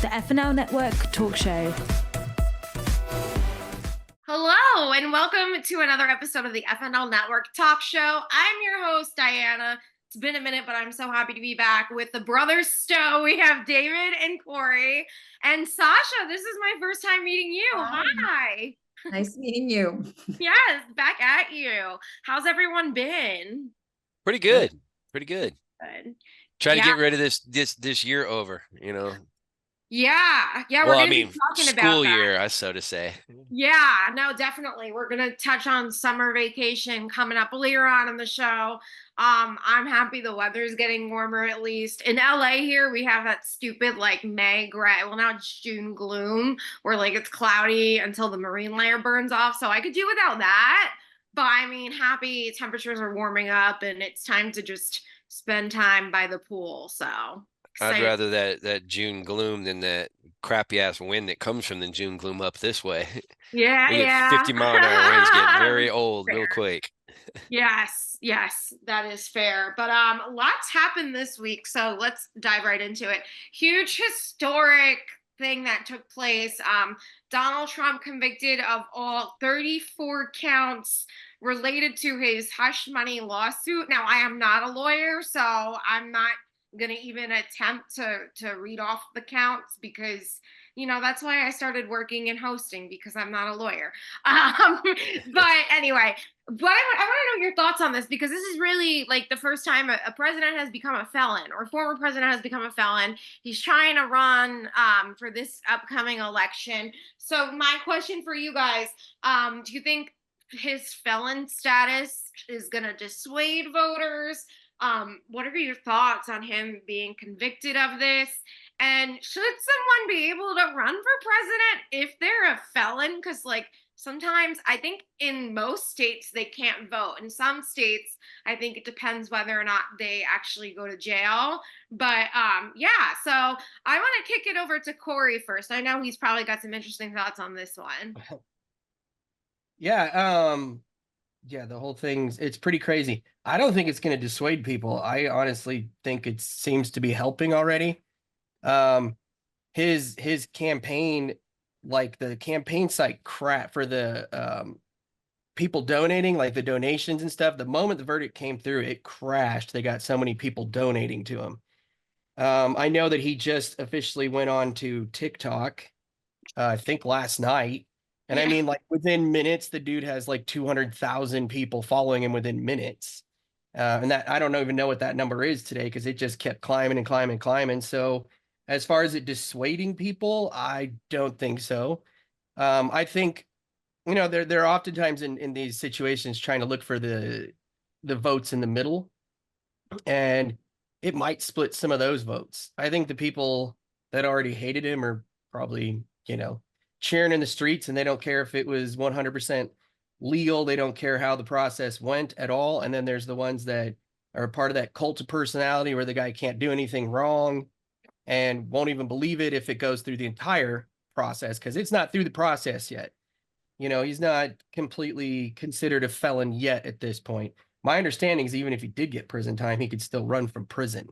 the FNL Network talk show. Hello, and welcome to another episode of the FNL Network talk show. I'm your host, Diana. It's been a minute, but I'm so happy to be back with the brothers Stowe. We have David and Corey. And Sasha, this is my first time meeting you. Hi. Nice meeting you. Yes, back at you. How's everyone been? Pretty good. Pretty good. Good. Try to get rid of this year over, you know. Yeah, we're Well, gonna I mean, be talking about school that. year, so to say. Yeah, no, definitely. We're gonna touch on summer vacation coming up later on in the show. I'm happy the weather's getting warmer at least. In LA here, we have that stupid like May gray, well now it's June gloom, where like it's cloudy until the marine layer burns off. So I could do without that. But I mean, happy temperatures are warming up and it's time to just spend time by the pool. So I'd excited. rather that June gloom than that crappy ass wind that comes from the June gloom up this way. Yeah, We get yeah. 50-mile-an-hour winds get very old Fair. real quick. Yes, that is fair. But lots happened this week, so let's dive right into it. Huge historic thing that took place. Donald Trump convicted of all 34 counts related to his hush money lawsuit. Now, I am not a lawyer, so I'm not gonna even attempt to read off the counts because that's why I started working in hosting, because I'm not a lawyer. But anyway, but I want to know your thoughts on this, because this is really like the first time a president has become a felon, or former president has become a felon. He's trying to run for this upcoming election. So my question for you guys, do you think his felon status is going to dissuade voters? What are your thoughts on him being convicted of this? And should someone be able to run for president if they're a felon? Because, like, sometimes I think in most states they can't vote. In some states, I think it depends whether or not they actually go to jail. But so I want to kick it over to Corey first. I know he's probably got some interesting thoughts on this one. Yeah, the whole it's pretty crazy. I don't think it's going to dissuade people. I honestly think it seems to be helping already. His campaign, like the campaign site crap for the people donating, like the donations and stuff. The moment the verdict came through, it crashed. They got so many people donating to him. I know that he just officially went on to TikTok, I think last night. And I mean, like within minutes, the dude has like 200,000 people following him within minutes. And that I don't even know what that number is today, because it just kept climbing and climbing and climbing. So as far as it dissuading people, I don't think so. I think, they're oftentimes in these situations trying to look for the votes in the middle, and it might split some of those votes. I think the people that already hated him are probably, cheering in the streets, and they don't care if it was 100% legal. They don't care how the process went at all. And then there's the ones that are part of that cult of personality where the guy can't do anything wrong and won't even believe it if it goes through the entire process, because it's not through the process yet. He's not completely considered a felon yet at this point. My understanding is even if he did get prison time, he could still run from prison.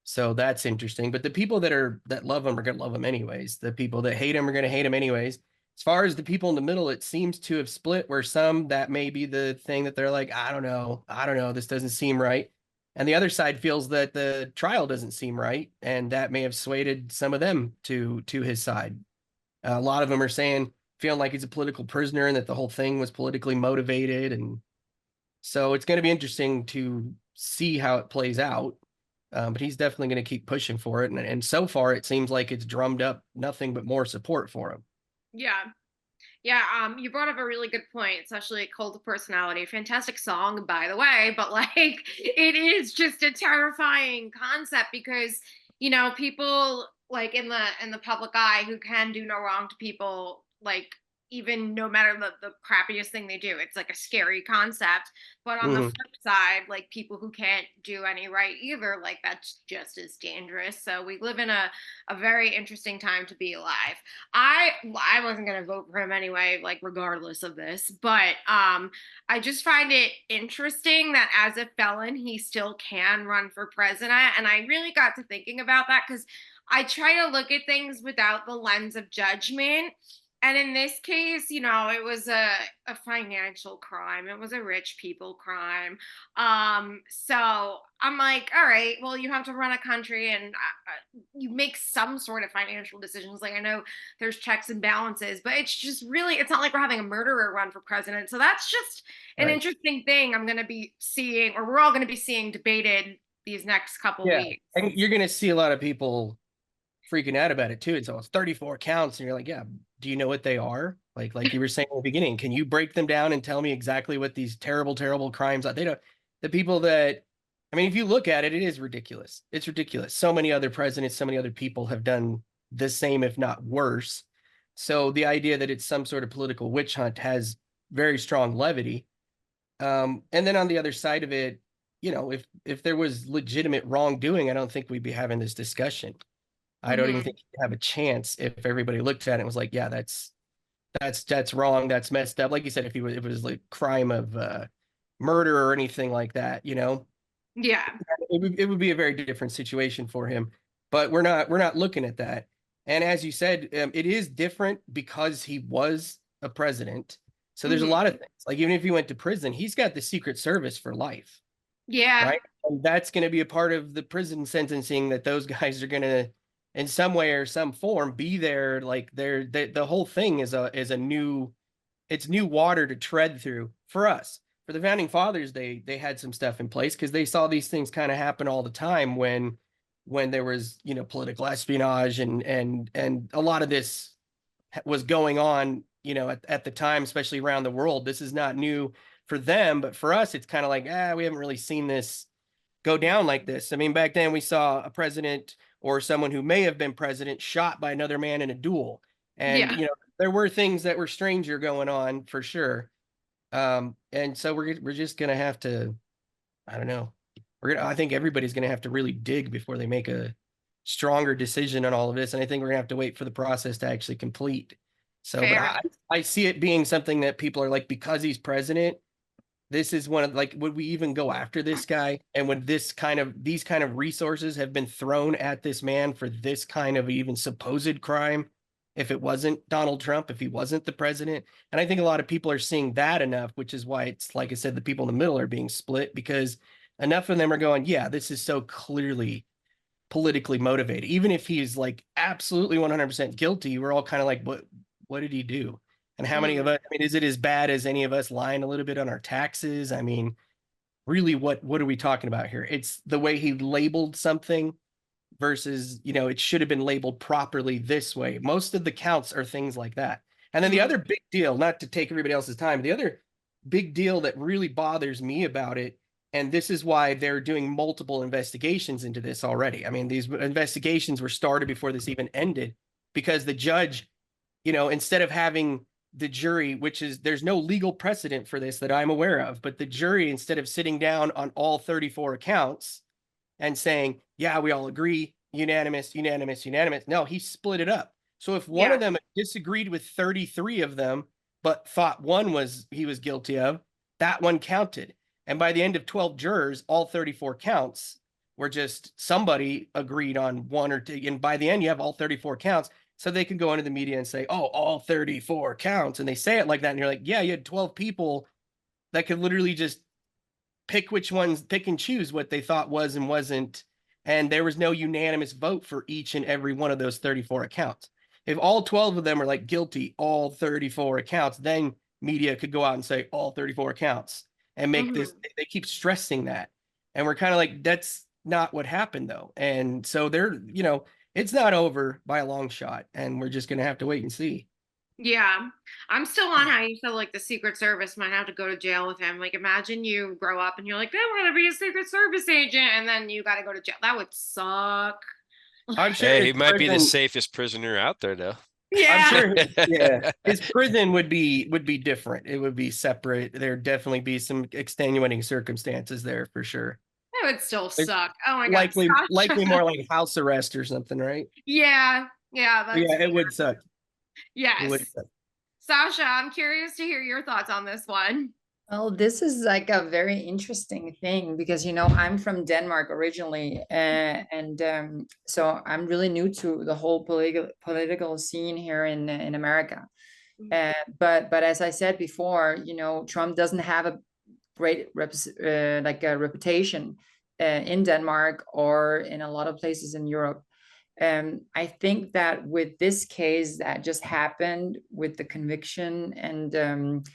So that's interesting. But the people that love him are going to love him anyways. The people that hate him are going to hate him anyways. As far as the people in the middle, it seems to have split, where some, that may be the thing that they're like, I don't know, this doesn't seem right. And the other side feels that the trial doesn't seem right, and that may have swayed some of them to his side. A lot of them are feeling like he's a political prisoner and that the whole thing was politically motivated. And so it's going to be interesting to see how it plays out. But he's definitely going to keep pushing for it. And so far, it seems like it's drummed up nothing but more support for him. Yeah. You brought up a really good point, especially Cult of Personality. Fantastic song, by the way, but like it is just a terrifying concept because, people like in the public eye who can do no wrong to people, like even no matter the crappiest thing they do, it's like a scary concept. But on the flip side, like people who can't do any right either, like that's just as dangerous. So we live in a very interesting time to be alive. I wasn't going to vote for him anyway, like regardless of this, but I just find it interesting that as a felon, he still can run for president. And I really got to thinking about that because I try to look at things without the lens of judgment. And in this case, it was a financial crime. It was a rich people crime. So I'm like, all right, well, you have to run a country and you make some sort of financial decisions. Like, I know there's checks and balances, but it's just really, it's not like we're having a murderer run for president. So that's just an Right. interesting thing I'm going to be seeing, or we're all going to be seeing debated these next couple Yeah. weeks. And you're going to see a lot of people freaking out about it too. And so it's 34 counts. And you're like, yeah, do you know what they are? Like you were saying in the beginning, can you break them down and tell me exactly what these terrible, terrible crimes are? They don't, the people that, I mean, if you look at it, it is ridiculous. It's ridiculous. So many other presidents, so many other people have done the same, if not worse. So the idea that it's some sort of political witch hunt has very strong levity. And then on the other side of it, if there was legitimate wrongdoing, I don't think we'd be having this discussion. I don't even Mhm. think you'd have a chance if everybody looked at it and was like, yeah, that's wrong, that's messed up. Like you said, if it was like crime of murder or anything like that, Yeah. it would be a very different situation for him. But we're not looking at that. And as you said, it is different because he was a president. So there's a Mhm. lot of things. Like even if he went to prison, he's got the Secret Service for life, Yeah. right? And that's going to be a part of the prison sentencing that those guys are going to, in some way or some form, be there. Like the whole thing is a new, it's new water to tread through for us. For the founding fathers, they had some stuff in place because they saw these things kind of happen all the time when there was political espionage and a lot of this was going on at the time, especially around the world. This is not new for them, but for us, it's kind of like we haven't really seen this go down like this. I mean, back then we saw a president or someone who may have been president shot by another man in a duel. And, Yeah. there were things that were stranger going on for sure. And so we're just going to have to, I don't know. I think everybody's going to have to really dig before they make a stronger decision on all of this. And I think we're going to have to wait for the process to actually complete. So, but Fair. I see it being something that people are like, because he's president, this is one of like, would we even go after this guy? And when these kind of resources have been thrown at this man for this kind of even supposed crime, if it wasn't Donald Trump, if he wasn't the president. And I think a lot of people are seeing that enough, which is why it's like I said, the people in the middle are being split because enough of them are going, yeah, this is so clearly politically motivated. Even if he's like absolutely 100% guilty, we're all kind of like, what did he do? And how many of Mhm. us, I mean, is it as bad as any of us lying a little bit on our taxes? I mean, really, what are we talking about here? It's the way he labeled something versus, it should have been labeled properly this way. Most of the counts are things like that. And then the Mhm. other big deal, not to take everybody else's time, the other big deal that really bothers me about it, and this is why they're doing multiple investigations into this already. I mean, these investigations were started before this even ended because the judge, instead of having the jury, which is there's no legal precedent for this that I'm aware of, but the jury, instead of sitting down on all 34 accounts and saying, yeah, we all agree, unanimous, unanimous, unanimous. No, he split it up. So if one Yeah. of them disagreed with 33 of them, but thought one he was guilty of, that one counted. And by the end of 12 jurors, all 34 counts were just somebody agreed on one or two. And by the end, you have all 34 counts. So they can go into the media and say, oh, all 34 counts. And they say it like that. And you're like, yeah, you had 12 people that could literally just pick and choose what they thought was and wasn't. And there was no unanimous vote for each and every one of those 34 accounts. If all 12 of them are like guilty, all 34 accounts, then media could go out and say all 34 accounts and make this. Mhm. They keep stressing that. And we're kind of like, that's not what happened though. And so it's not over by a long shot. And we're just going to have to wait and see. Yeah. I'm still on how you feel like the Secret Service might have to go to jail with him. Like, imagine you grow up and you're like, I want to be a Secret Service agent, and then you got to go to jail. That would suck. I'm sure Hey, his he might be the prison, safest prisoner out there, though. I'm Yeah. sure, yeah, his prison would be different. It would be separate. There'd definitely be some extenuating circumstances there for sure. That would still It's suck. Oh my God. likely Sasha. more like house arrest or something, right? Yeah. Yeah. That's Yeah, fair. it would suck. It would Yes. suck. Sasha, I'm curious to hear your thoughts on this one. Well, this is like a very interesting thing because, I'm from Denmark originally, and so I'm really new to the whole political scene here in America. But as I said before, Trump doesn't have a great like a reputation in Denmark or in a lot of places in Europe. I think that with this case that just happened with the conviction and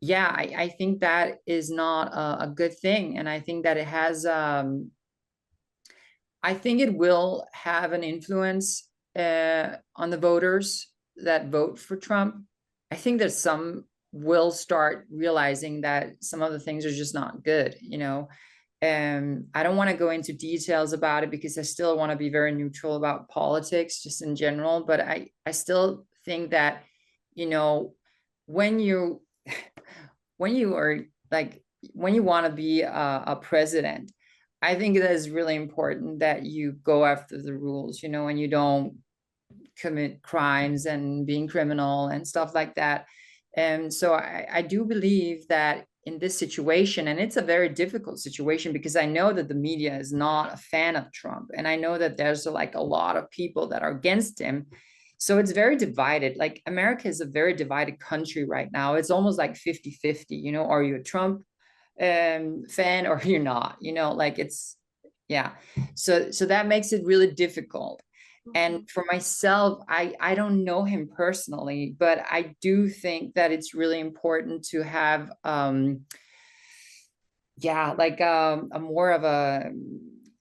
yeah, I think that is not a good thing. And I think that it has, I think it will have an influence on the voters that vote for Trump. I think that some will start realizing that some of the things are just not good, I don't want to go into details about it because I still want to be very neutral about politics just in general. But I still think that, when you when you are like when you want to be a president, I think that is really important that you go after the rules, and you don't commit crimes and being criminal and stuff like that. And so I do believe that in this situation, and it's a very difficult situation because I know that the media is not a fan of Trump, and I know that there's like a lot of people that are against him. So it's very divided. Like America is a very divided country right now. It's almost like 50-50, are you a Trump fan or you're not, like it's, yeah. So that makes it really difficult. And for myself, I don't know him personally, but I do think that it's really important to have like a more of a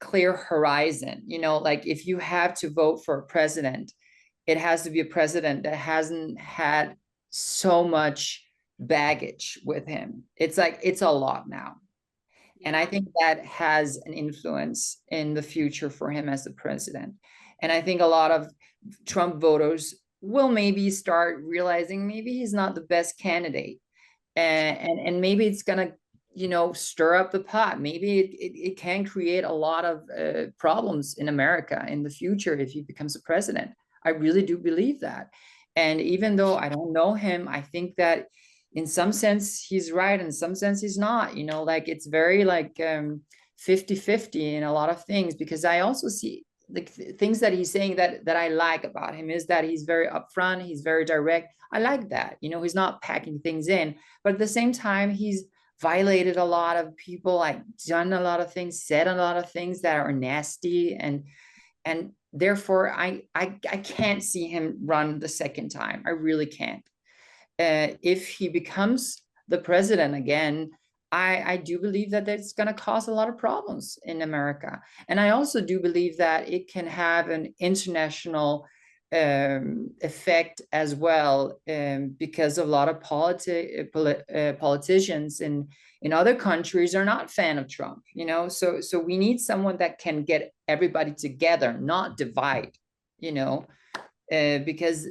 clear horizon, like if you have to vote for a president, it has to be a president that hasn't had so much baggage with him. It's like it's a lot now. And I think that has an influence in the future for him as the president. And I think a lot of Trump voters will maybe start realizing maybe he's not the best candidate. And maybe it's going to, stir up the pot. Maybe it can create a lot of problems in America in the future if he becomes a president. I really do believe that. And even though I don't know him, I think that in some sense he's right, in some sense he's not, like it's very like 50-50 in a lot of things, because I also see like things that he's saying that I like about him is that he's very upfront, he's very direct. I like that, he's not packing things in, but at the same time he's violated a lot of people, like done a lot of things, said a lot of things that are nasty, and therefore I can't see him run the second time. I really can't. If he becomes the president again, I do believe that it's going to cause a lot of problems in America. And I also do believe that it can have an international effect as well, because a lot of politicians in other countries are not fan of Trump, so we need someone that can get everybody together, not divide, because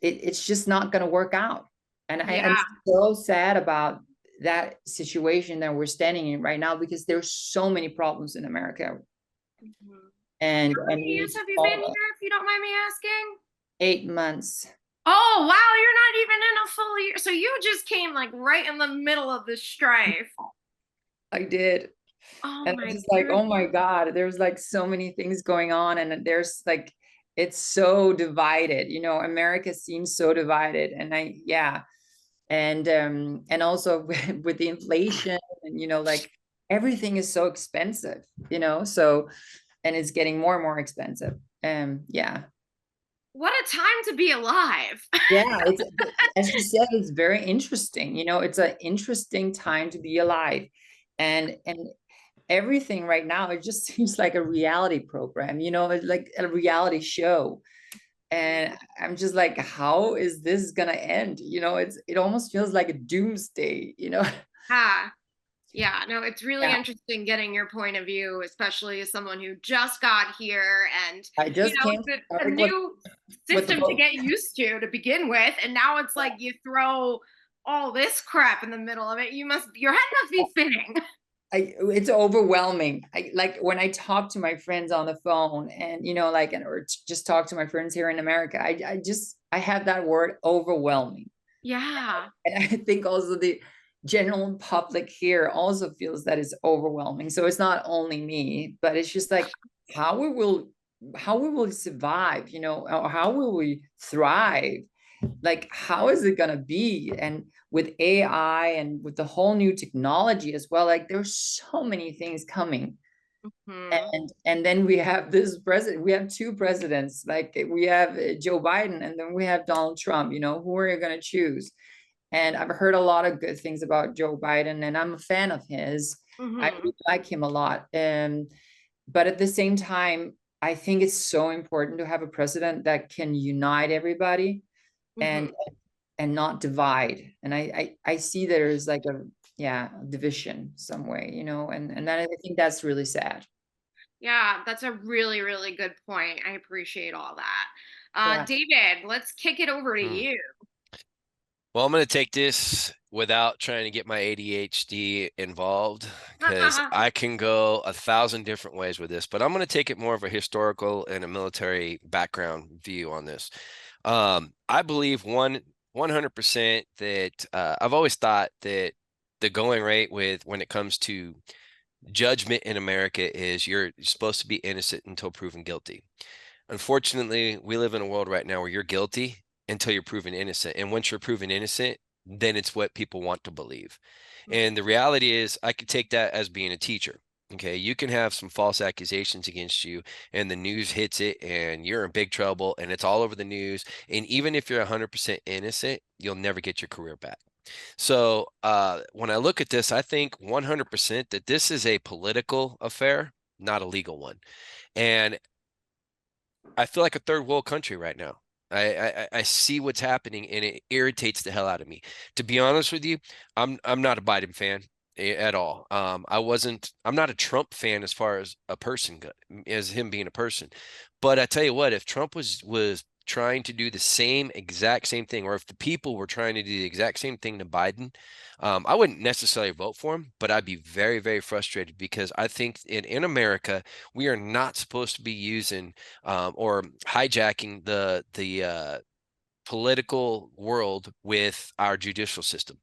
it's just not going to work out. And I'm so sad about that situation that we're standing in right now, because there's so many problems in America. And how many years have you been here, if you don't mind me asking? 8 months. Oh wow, you're not even in a full year. So you just came like right in the middle of the strife. I did. Oh and my it's like, goodness. oh my God, there's like so many things going on, and there's like, it's so divided, America seems so divided. And and also with the inflation, and like everything is so expensive, so, and it's getting more and more expensive. Yeah. What a time to be alive. Yeah, it's, as you said, it's very interesting. It's an interesting time to be alive, and everything right now, it just seems like a reality program, like a reality show. And I'm just like, how is this gonna end? It almost feels like a doomsday. Yeah, no, it's really Yeah. interesting getting your point of view, especially as someone who just got here, and I just came it's a new system to get used to begin with, and now it's like you throw all this crap in the middle of it. Your head must be spinning. It's overwhelming. Like when I talk to my friends on the phone, and or just talk to my friends here in America, I have that word overwhelming. Yeah. And I think also general public here also feels that it's overwhelming. So it's not only me, but it's just like how we will survive, you know, or how will we thrive? Like, how is it gonna be? And with AI and with the whole new technology as well, like there's so many things coming. And then we have this president, we have two presidents, like we have Joe Biden and then we have Donald Trump, you know, who are you going to choose? And I've heard a lot of good things about Joe Biden and I'm a fan of his. I really like him a lot. But at the same time, I think it's so important to have a president that can unite everybody and not divide. And I see there's like a division some way, you know, and then I think that's really sad. Yeah, that's a really, really good point. I appreciate all that. Yeah. David, let's kick it over to you. Well, I'm going to take this without trying to get my ADHD involved because I can go 1,000 different ways with this, but I'm going to take it more of a historical and a military background view on this. I believe 100% that I've always thought that the going rate when it comes to judgment in America is you're supposed to be innocent until proven guilty. Unfortunately, we live in a world right now where you're guilty until you're proven innocent. And once you're proven innocent, then it's what people want to believe. And the reality is, I could take that as being a teacher. Okay, you can have some false accusations against you, and the news hits it, and you're in big trouble, and it's all over the news. And even if you're 100% innocent, you'll never get your career back. So when I look at this, I think 100% that this is a political affair, not a legal one. And I feel like a third world country right now. I see what's happening and it irritates the hell out of me. To be honest with you, I'm not a Biden fan at all. I'm not a Trump fan as far as a person as him being a person. But I tell you what, if Trump was trying to do the exact same thing, or if the people were trying to do the exact same thing to Biden, I wouldn't necessarily vote for him, but I'd be very, very frustrated because I think in America, we are not supposed to be using or hijacking the political world with our judicial system.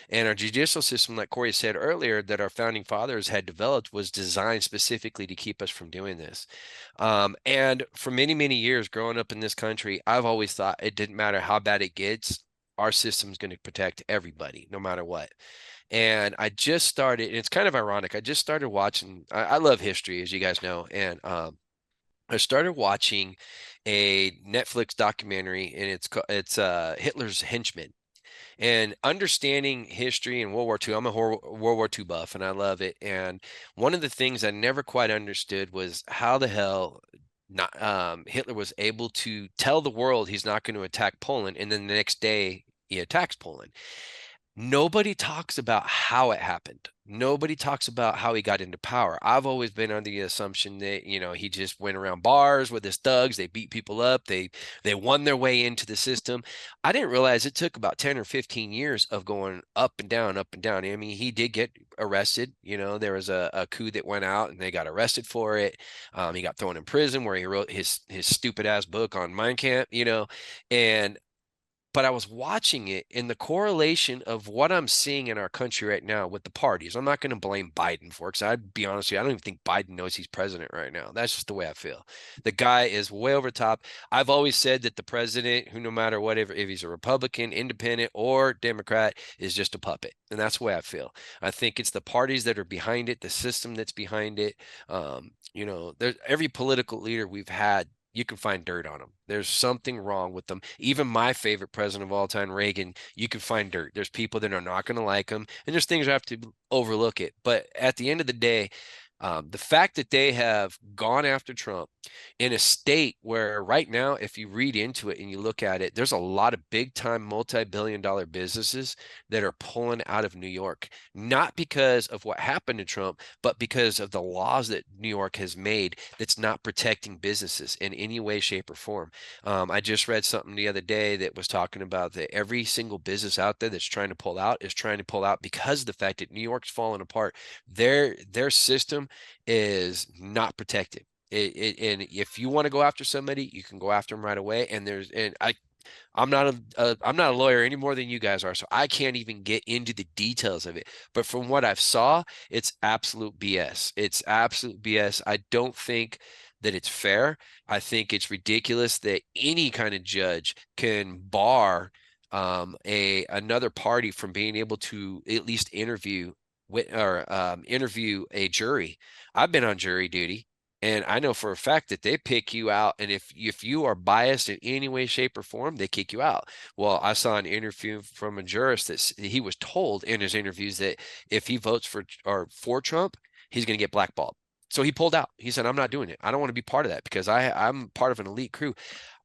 And our judicial system, like Corey said earlier, that our founding fathers had developed was designed specifically to keep us from doing this. And for many, many years growing up in this country, I've always thought it didn't matter how bad it gets, our system's going to protect everybody, no matter what. And I just started, and it's kind of ironic. I just started watching, I love history, as you guys know. And I started watching a Netflix documentary, and it's Hitler's Henchmen. And understanding history and World War II, I'm a World War II buff, and I love it. And one of the things I never quite understood was how the hell Hitler was able to tell the world he's not going to attack Poland, and then the next day he attacks Poland. Nobody talks about how it happened. Nobody talks about how he got into power. I've always been under the assumption that, he just went around bars with his thugs. They beat people up. They won their way into the system. I didn't realize it took about 10 or 15 years of going up and down, up and down. I mean, he did get arrested. There was a coup that went out and they got arrested for it. He got thrown in prison where he wrote his stupid ass book on Mein Kampf, but I was watching it in the correlation of what I'm seeing in our country right now with the parties. I'm not going to blame Biden for it because I'd be honest with you, I don't even think Biden knows he's president right now. That's just the way I feel. The guy is way over top. I've always said that the president, who no matter whatever, if he's a Republican, independent, or Democrat, is just a puppet. And that's the way I feel. I think it's the parties that are behind it, the system that's behind it. There's every political leader we've had, you can find dirt on them. There's something wrong with them. Even my favorite president of all time, Reagan, you can find dirt. There's people that are not going to like him, and there's things I have to overlook it. But at the end of the day, the fact that they have gone after Trump in a state where right now, if you read into it and you look at it, there's a lot of big time multi-billion-dollar businesses that are pulling out of New York, not because of what happened to Trump, but because of the laws that New York has made that's not protecting businesses in any way, shape, or form. I just read something the other day that was talking about that every single business out there that's trying to pull out is trying to pull out because of the fact that New York's falling apart. Their system is not protected. And if you want to go after somebody, you can go after them right away. And I'm not a lawyer any more than you guys are, so I can't even get into the details of it. But from what I've saw, it's absolute BS. It's absolute BS. I don't think that it's fair. I think it's ridiculous that any kind of judge can bar another party from being able to at least interview interview a jury. I've been on jury duty. And I know for a fact that they pick you out, and if you are biased in any way, shape, or form, they kick you out. Well, I saw an interview from a jurist that he was told in his interviews that if he votes for Trump, he's going to get blackballed. So he pulled out. He said, "I'm not doing it. I don't want to be part of that because I'm part of an elite crew."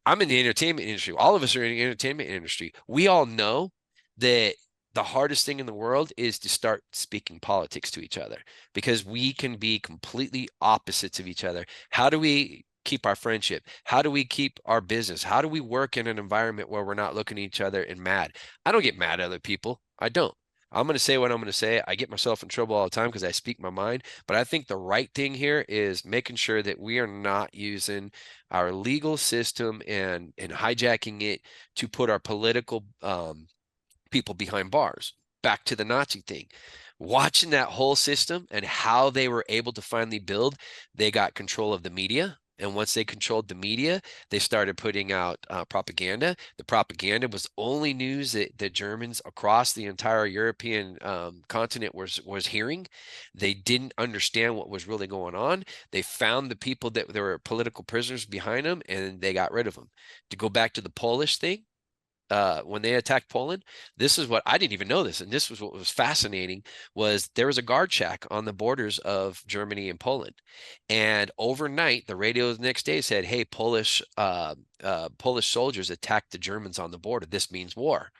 I'm in the entertainment industry. All of us are in the entertainment industry. We all know that the hardest thing in the world is to start speaking politics to each other because we can be completely opposites of each other. How do we keep our friendship? How do we keep our business? How do we work in an environment where we're not looking at each other and mad? I don't get mad at other people. I don't. I'm going to say what I'm going to say. I get myself in trouble all the time because I speak my mind. But I think the right thing here is making sure that we are not using our legal system and hijacking it to put our political people behind bars. Back to the Nazi thing. Watching that whole system and how they were able to finally build, they got control of the media. And once they controlled the media, they started putting out propaganda. The propaganda was only news that the Germans across the entire European continent was hearing. They didn't understand what was really going on. They found the people that there were political prisoners behind them, and they got rid of them. To go back to the Polish thing, when they attacked Poland, this is what I didn't even know this, and this was what was fascinating, was there was a guard shack on the borders of Germany and Poland, and overnight the radio the next day said, "Hey, Polish soldiers attacked the Germans on the border. This means war."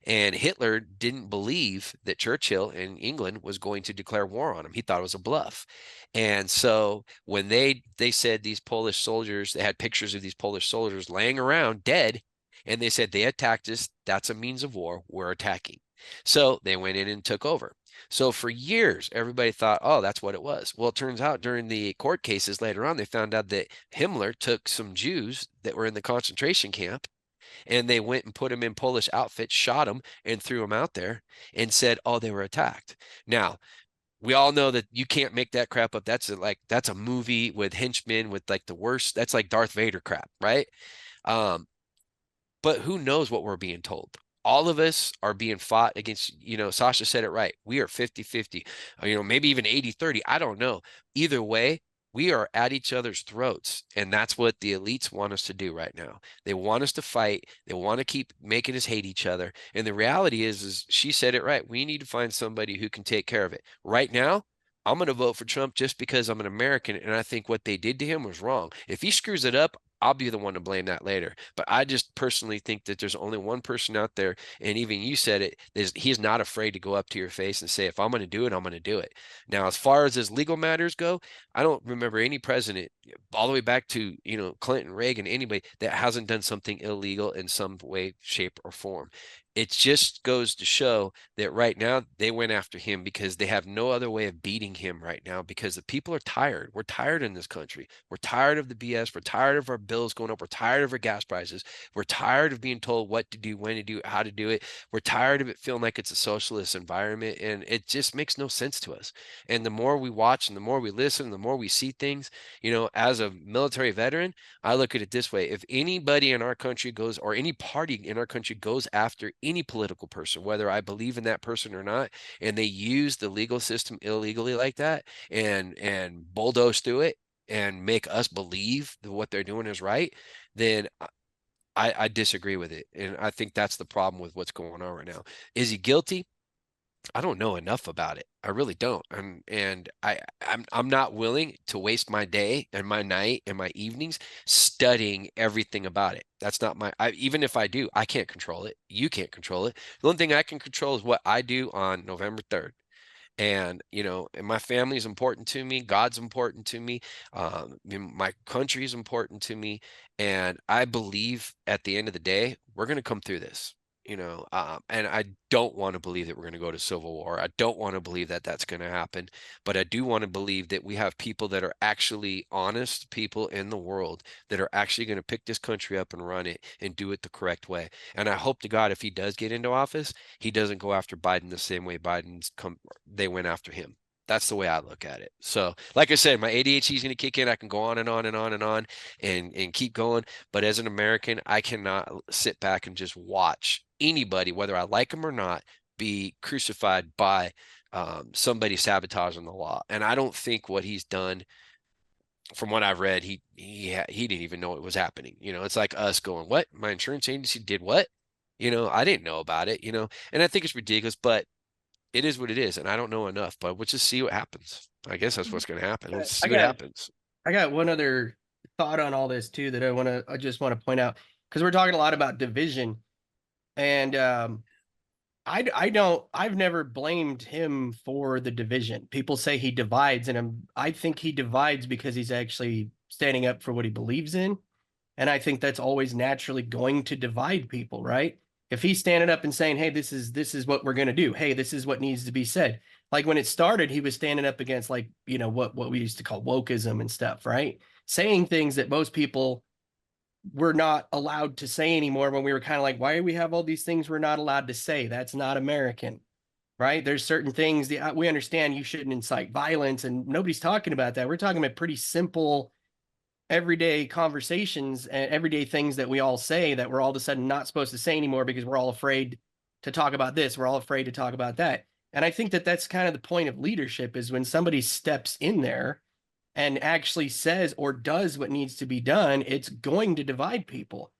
And Hitler didn't believe that Churchill in England was going to declare war on him. He thought it was a bluff. And so when they said these Polish soldiers, they had pictures of these Polish soldiers laying around dead, and they said they attacked us. That's a means of war. We're attacking. So they went in and took over. So for years, everybody thought, oh, that's what it was. Well, it turns out during the court cases later on, they found out that Himmler took some Jews that were in the concentration camp, and they went and put them in Polish outfits, shot them, and threw them out there and said, oh, they were attacked. Now, we all know that you can't make that crap up. That's a movie with henchmen with like the worst. That's like Darth Vader crap, right? But who knows what we're being told? All of us are being fought against, Sasha said it right. We are 50-50, maybe even 80-30. I don't know. Either way, we are at each other's throats. And that's what the elites want us to do right now. They want us to fight. They want to keep making us hate each other. And the reality is she said it right. We need to find somebody who can take care of it. Right now, I'm going to vote for Trump just because I'm an American, and I think what they did to him was wrong. If he screws it up, I'll be the one to blame that later. But I just personally think that there's only one person out there, and even you said it, he's not afraid to go up to your face and say, if I'm going to do it, I'm going to do it. Now, as far as his legal matters go, I don't remember any president all the way back to, Clinton, Reagan, anybody that hasn't done something illegal in some way, shape, or form. It just goes to show that right now they went after him because they have no other way of beating him right now, because the people are tired. We're tired in this country. We're tired of the BS. We're tired of our bills going up. We're tired of our gas prices. We're tired of being told what to do, when to do it, how to do it. We're tired of it feeling like it's a socialist environment, and it just makes no sense to us. And the more we watch and the more we listen, the more we see things, as a military veteran, I look at it this way. If anybody in our country goes, or any party in our country goes after any political person, whether I believe in that person or not, and they use the legal system illegally like that and bulldoze through it and make us believe that what they're doing is right, then I disagree with it. And I think that's the problem with what's going on right now. Is he guilty? I don't know enough about it. I really don't. I'm not willing to waste my day and my night and my evenings studying everything about it. That's not even if I do, I can't control it. You can't control it. The only thing I can control is what I do on November 3rd. And, and my family is important to me. God's important to me. My country is important to me. And I believe at the end of the day, we're going to come through this. And I don't want to believe that we're going to go to civil war. I don't want to believe that that's going to happen, but I do want to believe that we have people that are actually honest people in the world that are actually going to pick this country up and run it and do it the correct way. And I hope to God, if he does get into office, he doesn't go after Biden the same way they went after him. That's the way I look at it. So, like I said, my ADHD is going to kick in. I can go on and on and on and on and keep going. But as an American, I cannot sit back and just watch anybody, whether I like them or not, be crucified by somebody sabotaging the law. And I don't think what he's done, from what I've read, he didn't even know it was happening. It's like us going, "What? My insurance agency did what?" I didn't know about it. And I think it's ridiculous, but it is what it is, and I don't know enough. But we'll just see what happens. I guess that's what's going to happen. Let's see what happens. I got one other thought on all this too that I just want to point out, because we're talking a lot about division, and I've never blamed him for the division. People say he divides, and I think he divides because he's actually standing up for what he believes in. And I think that's always naturally going to divide people, right? If he's standing up and saying, "Hey, this is what we're going to do. Hey, this is what needs to be said." Like when it started, he was standing up against, like, what we used to call wokeism and stuff, right? Saying things that most people were not allowed to say anymore, when we were kind of like, why do we have all these things we're not allowed to say? That's not American, right? There's certain things that we understand you shouldn't incite violence, and nobody's talking about that. We're talking about pretty simple everyday conversations and everyday things that we all say that we're all of a sudden not supposed to say anymore because we're all afraid to talk about this. We're all afraid to talk about that. And I think that that's kind of the point of leadership, is when somebody steps in there and actually says or does what needs to be done, it's going to divide people.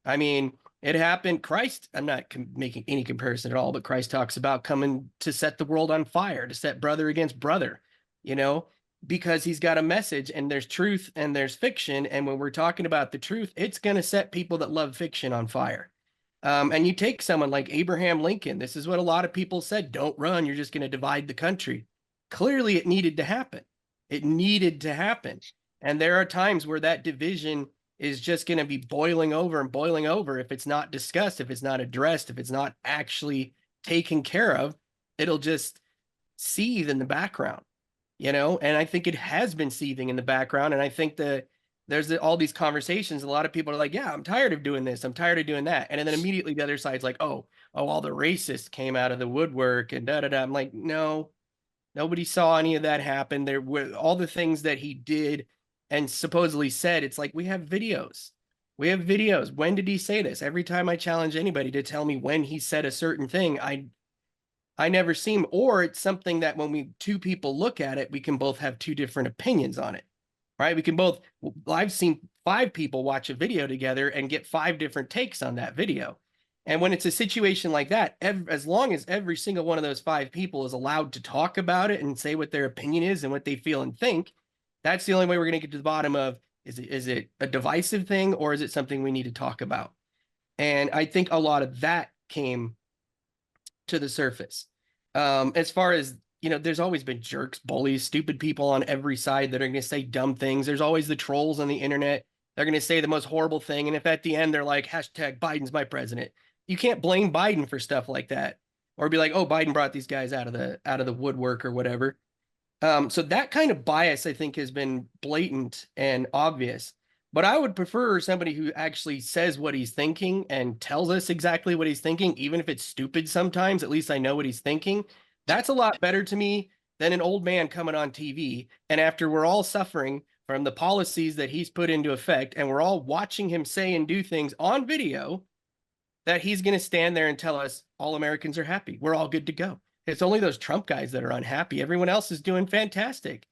I mean, it happened. Christ, I'm not making any comparison at all, but Christ talks about coming to set the world on fire, to set brother against brother, because he's got a message, and there's truth and there's fiction. And when we're talking about the truth, it's going to set people that love fiction on fire. And you take someone like Abraham Lincoln. This is what a lot of people said: don't run, you're just going to divide the country. Clearly, it needed to happen. It needed to happen. And there are times where that division is just going to be boiling over and boiling over. If it's not discussed, if it's not addressed, if it's not actually taken care of, it'll just seethe in the background, and I think it has been seething in the background. And I think that there's all these conversations. A lot of people are like, yeah, I'm tired of doing this, I'm tired of doing that. And then immediately the other side's like, oh, all the racists came out of the woodwork and da-da-da. I'm like, no, nobody saw any of that happen. There were all the things that he did and supposedly said. It's like, we have videos. When did he say this? Every time I challenge anybody to tell me when he said a certain thing, I never see him. Or it's something that when two people look at it, we can both have two different opinions on it, right? I've seen 5 people watch a video together and get 5 different takes on that video. And when it's a situation like that, as long as every single one of those 5 people is allowed to talk about it and say what their opinion is and what they feel and think, that's the only way we're going to get to the bottom of, is it a divisive thing, or is it something we need to talk about? And I think a lot of that came to the surface. As far as, there's always been jerks, bullies, stupid people on every side that are going to say dumb things. There's always the trolls on the internet. They're going to say the most horrible thing. And if at the end they're like, hashtag Biden's my president, you can't blame Biden for stuff like that, or be like, oh, Biden brought these guys out of the woodwork or whatever. So that kind of bias, I think, has been blatant and obvious. But I would prefer somebody who actually says what he's thinking and tells us exactly what he's thinking, even if it's stupid sometimes. At least I know what he's thinking. That's a lot better to me than an old man coming on TV. And after we're all suffering from the policies that he's put into effect, and we're all watching him say and do things on video, that he's going to stand there and tell us all Americans are happy, we're all good to go. It's only those Trump guys that are unhappy. Everyone else is doing fantastic.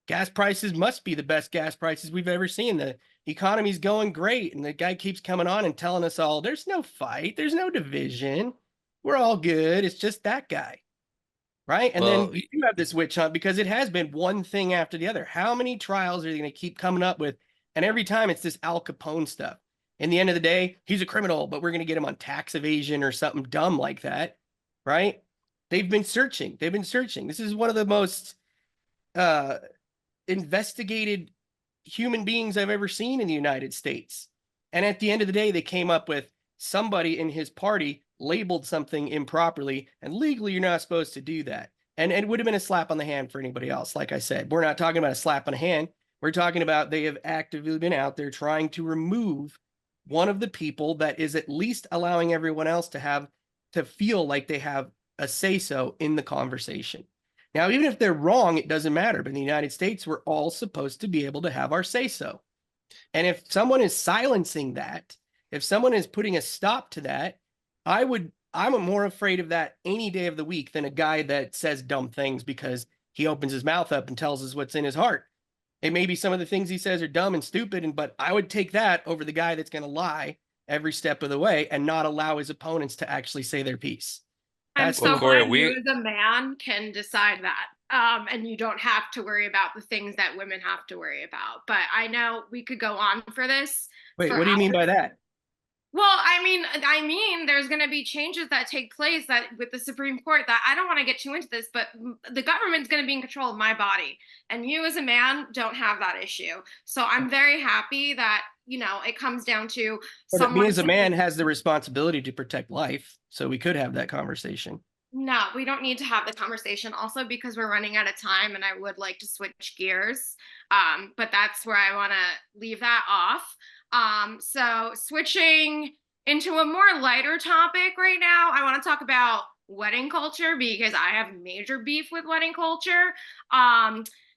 Gas prices must be the best gas prices we've ever seen. The economy's going great. And the guy keeps coming on and telling us all, there's no fight, there's no division, we're all good. It's just that guy. Right. And then we do have this witch hunt, because it has been one thing after the other. How many trials are they going to keep coming up with? And every time it's this Al Capone stuff. In the end of the day, he's a criminal, but we're going to get him on tax evasion or something dumb like that. Right. They've been searching. This is one of the most investigated human beings I've ever seen in the United States. And at the end of the day, they came up with somebody in his party labeled something improperly, and legally you're not supposed to do that. And it would have been a slap on the hand for anybody else. Like I said, we're not talking about a slap on the hand. We're talking about they have actively been out there trying to remove one of the people that is at least allowing everyone else to feel like they have a say-so in the conversation. Now, even if they're wrong, it doesn't matter. But in the United States, we're all supposed to be able to have our say-so. And if someone is silencing that, if someone is putting a stop to that, I'm more afraid of that any day of the week than a guy that says dumb things because he opens his mouth up and tells us what's in his heart. It may be some of the things he says are dumb and stupid, but I would take that over the guy that's going to lie every step of the way and not allow his opponents to actually say their piece. I'm That's so the- Corey, glad you as a man can decide that. And you don't have to worry about the things that women have to worry about. But I know we could go on for this. Wait, for what do you mean by hours. that? Well, I mean, there's going to be changes that take place that with the Supreme Court that I don't want to get too into this, but the government's going to be in control of my body, and you as a man don't have that issue. So I'm very happy that it comes down to But someone. me as a man has the responsibility to protect life, so we could have that conversation. No, we don't need to have the conversation. Also, because we're running out of time, and I would like to switch gears. But that's where I want to leave that off. So switching into a more lighter topic right now, I want to talk about wedding culture because I have major beef with wedding culture.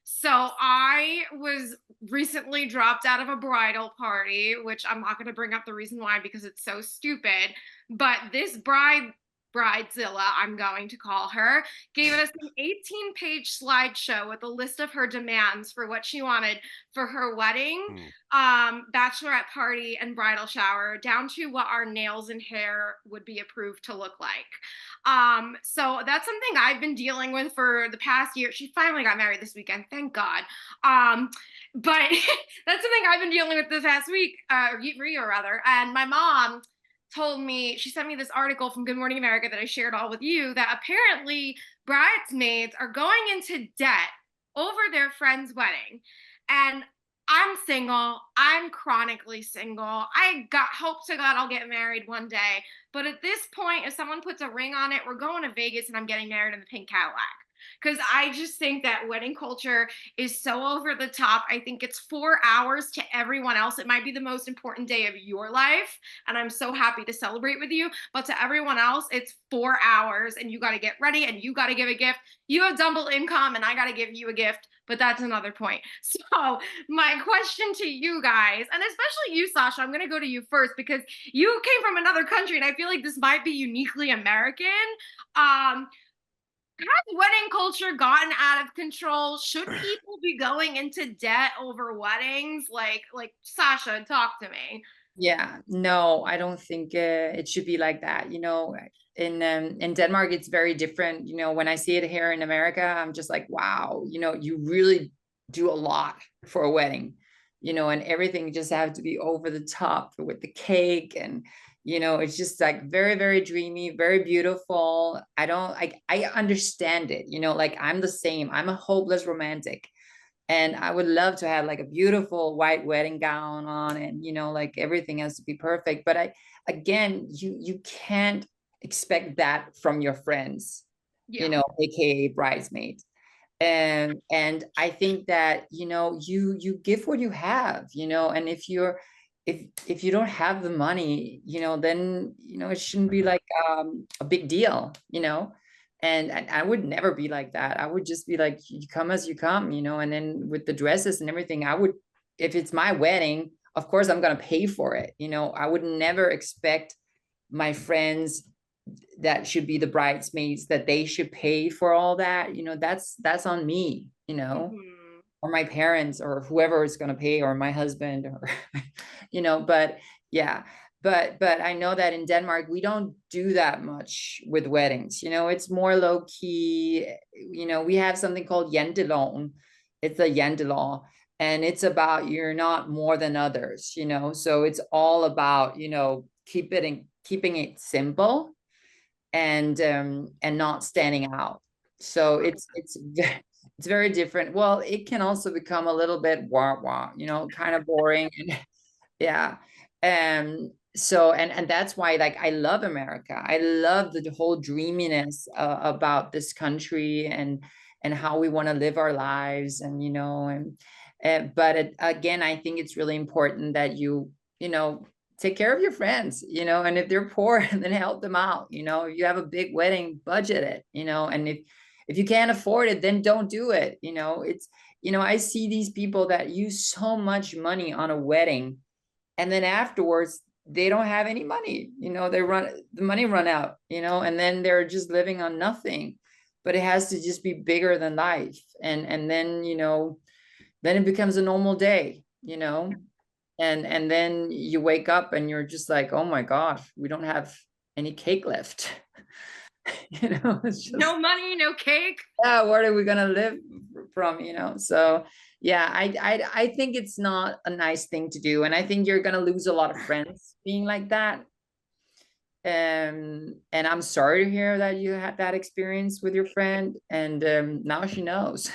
So I was recently dropped out of a bridal party, which I'm not going to bring up the reason why because it's so stupid. But this bridezilla, I'm going to call her, gave us an 18-page slideshow with a list of her demands for what she wanted for her wedding, bachelorette party, and bridal shower, down to what our nails and hair would be approved to look like. So that's something I've been dealing with for the past year. She finally got married this weekend, thank God. But that's something I've been dealing with this past week, or rather, and my mom told me, she sent me this article from Good Morning America that I shared all with you, that apparently bridesmaids are going into debt over their friend's wedding. And I'm single. I'm chronically single. I hope to God I'll get married one day. But at this point, if someone puts a ring on it, we're going to Vegas and I'm getting married in the pink Cadillac. Because I just think that wedding culture is so over the top. I think it's 4 hours to everyone else. It might be the most important day of your life, and I'm so happy to celebrate with you. But to everyone else, it's 4 hours, and you got to get ready, and you got to give a gift. You have double income, and I got to give you a gift. But that's another point. So my question to you guys, and especially you, Sasha, I'm going to go to you first because you came from another country, and I feel like this might be uniquely American. Has wedding culture gotten out of control? Should people be going into debt over weddings? Like Sasha, talk to me. Yeah, no, I don't think it should be like that. In Denmark, it's very different. When I see it here in America, I'm just like, wow, you really do a lot for a wedding, and everything just has to be over the top with the cake and it's just like very, very dreamy, very beautiful. I understand it, like I'm the same. I'm a hopeless romantic. And I would love to have like a beautiful white wedding gown on and, like everything has to be perfect. But you can't expect that from your friends, AKA bridesmaid. And I think that, you give what you have, and if you don't have the money, then, it shouldn't be like a big deal, and I would never be like that. I would just be like, you come as you come, and then with the dresses and everything, if it's my wedding, of course I'm going to pay for it. I would never expect my friends that should be the bridesmaids that they should pay for all that. That's on me, or my parents or whoever is going to pay, or my husband, or but yeah, but I know that in Denmark we don't do that much with weddings. It's more low key. We have something called janteloven. It's a jante law, and it's about you're not more than others. So it's all about keeping it simple and not standing out. So it's very different. Well, it can also become a little bit kind of boring. And yeah. so and that's why, like, I love America. I love the whole dreaminess about this country, and how we want to live our lives, and but again, I think it's really important that you know take care of your friends, and if they're poor, then help them out. If you have a big wedding, budget it, and if you can't afford it, then don't do it. I see these people that use so much money on a wedding, and then afterwards they don't have any money. The money run out, and then they're just living on nothing. But it has to just be bigger than life, and then then it becomes a normal day, and then you wake up and you're just like, oh my gosh, we don't have any cake left. It's just, no money, no cake. yeah, where are we gonna live from? So yeah, I think it's not a nice thing to do, and I think you're gonna lose a lot of friends being like that. And I'm sorry to hear that you had that experience with your friend, and now she knows.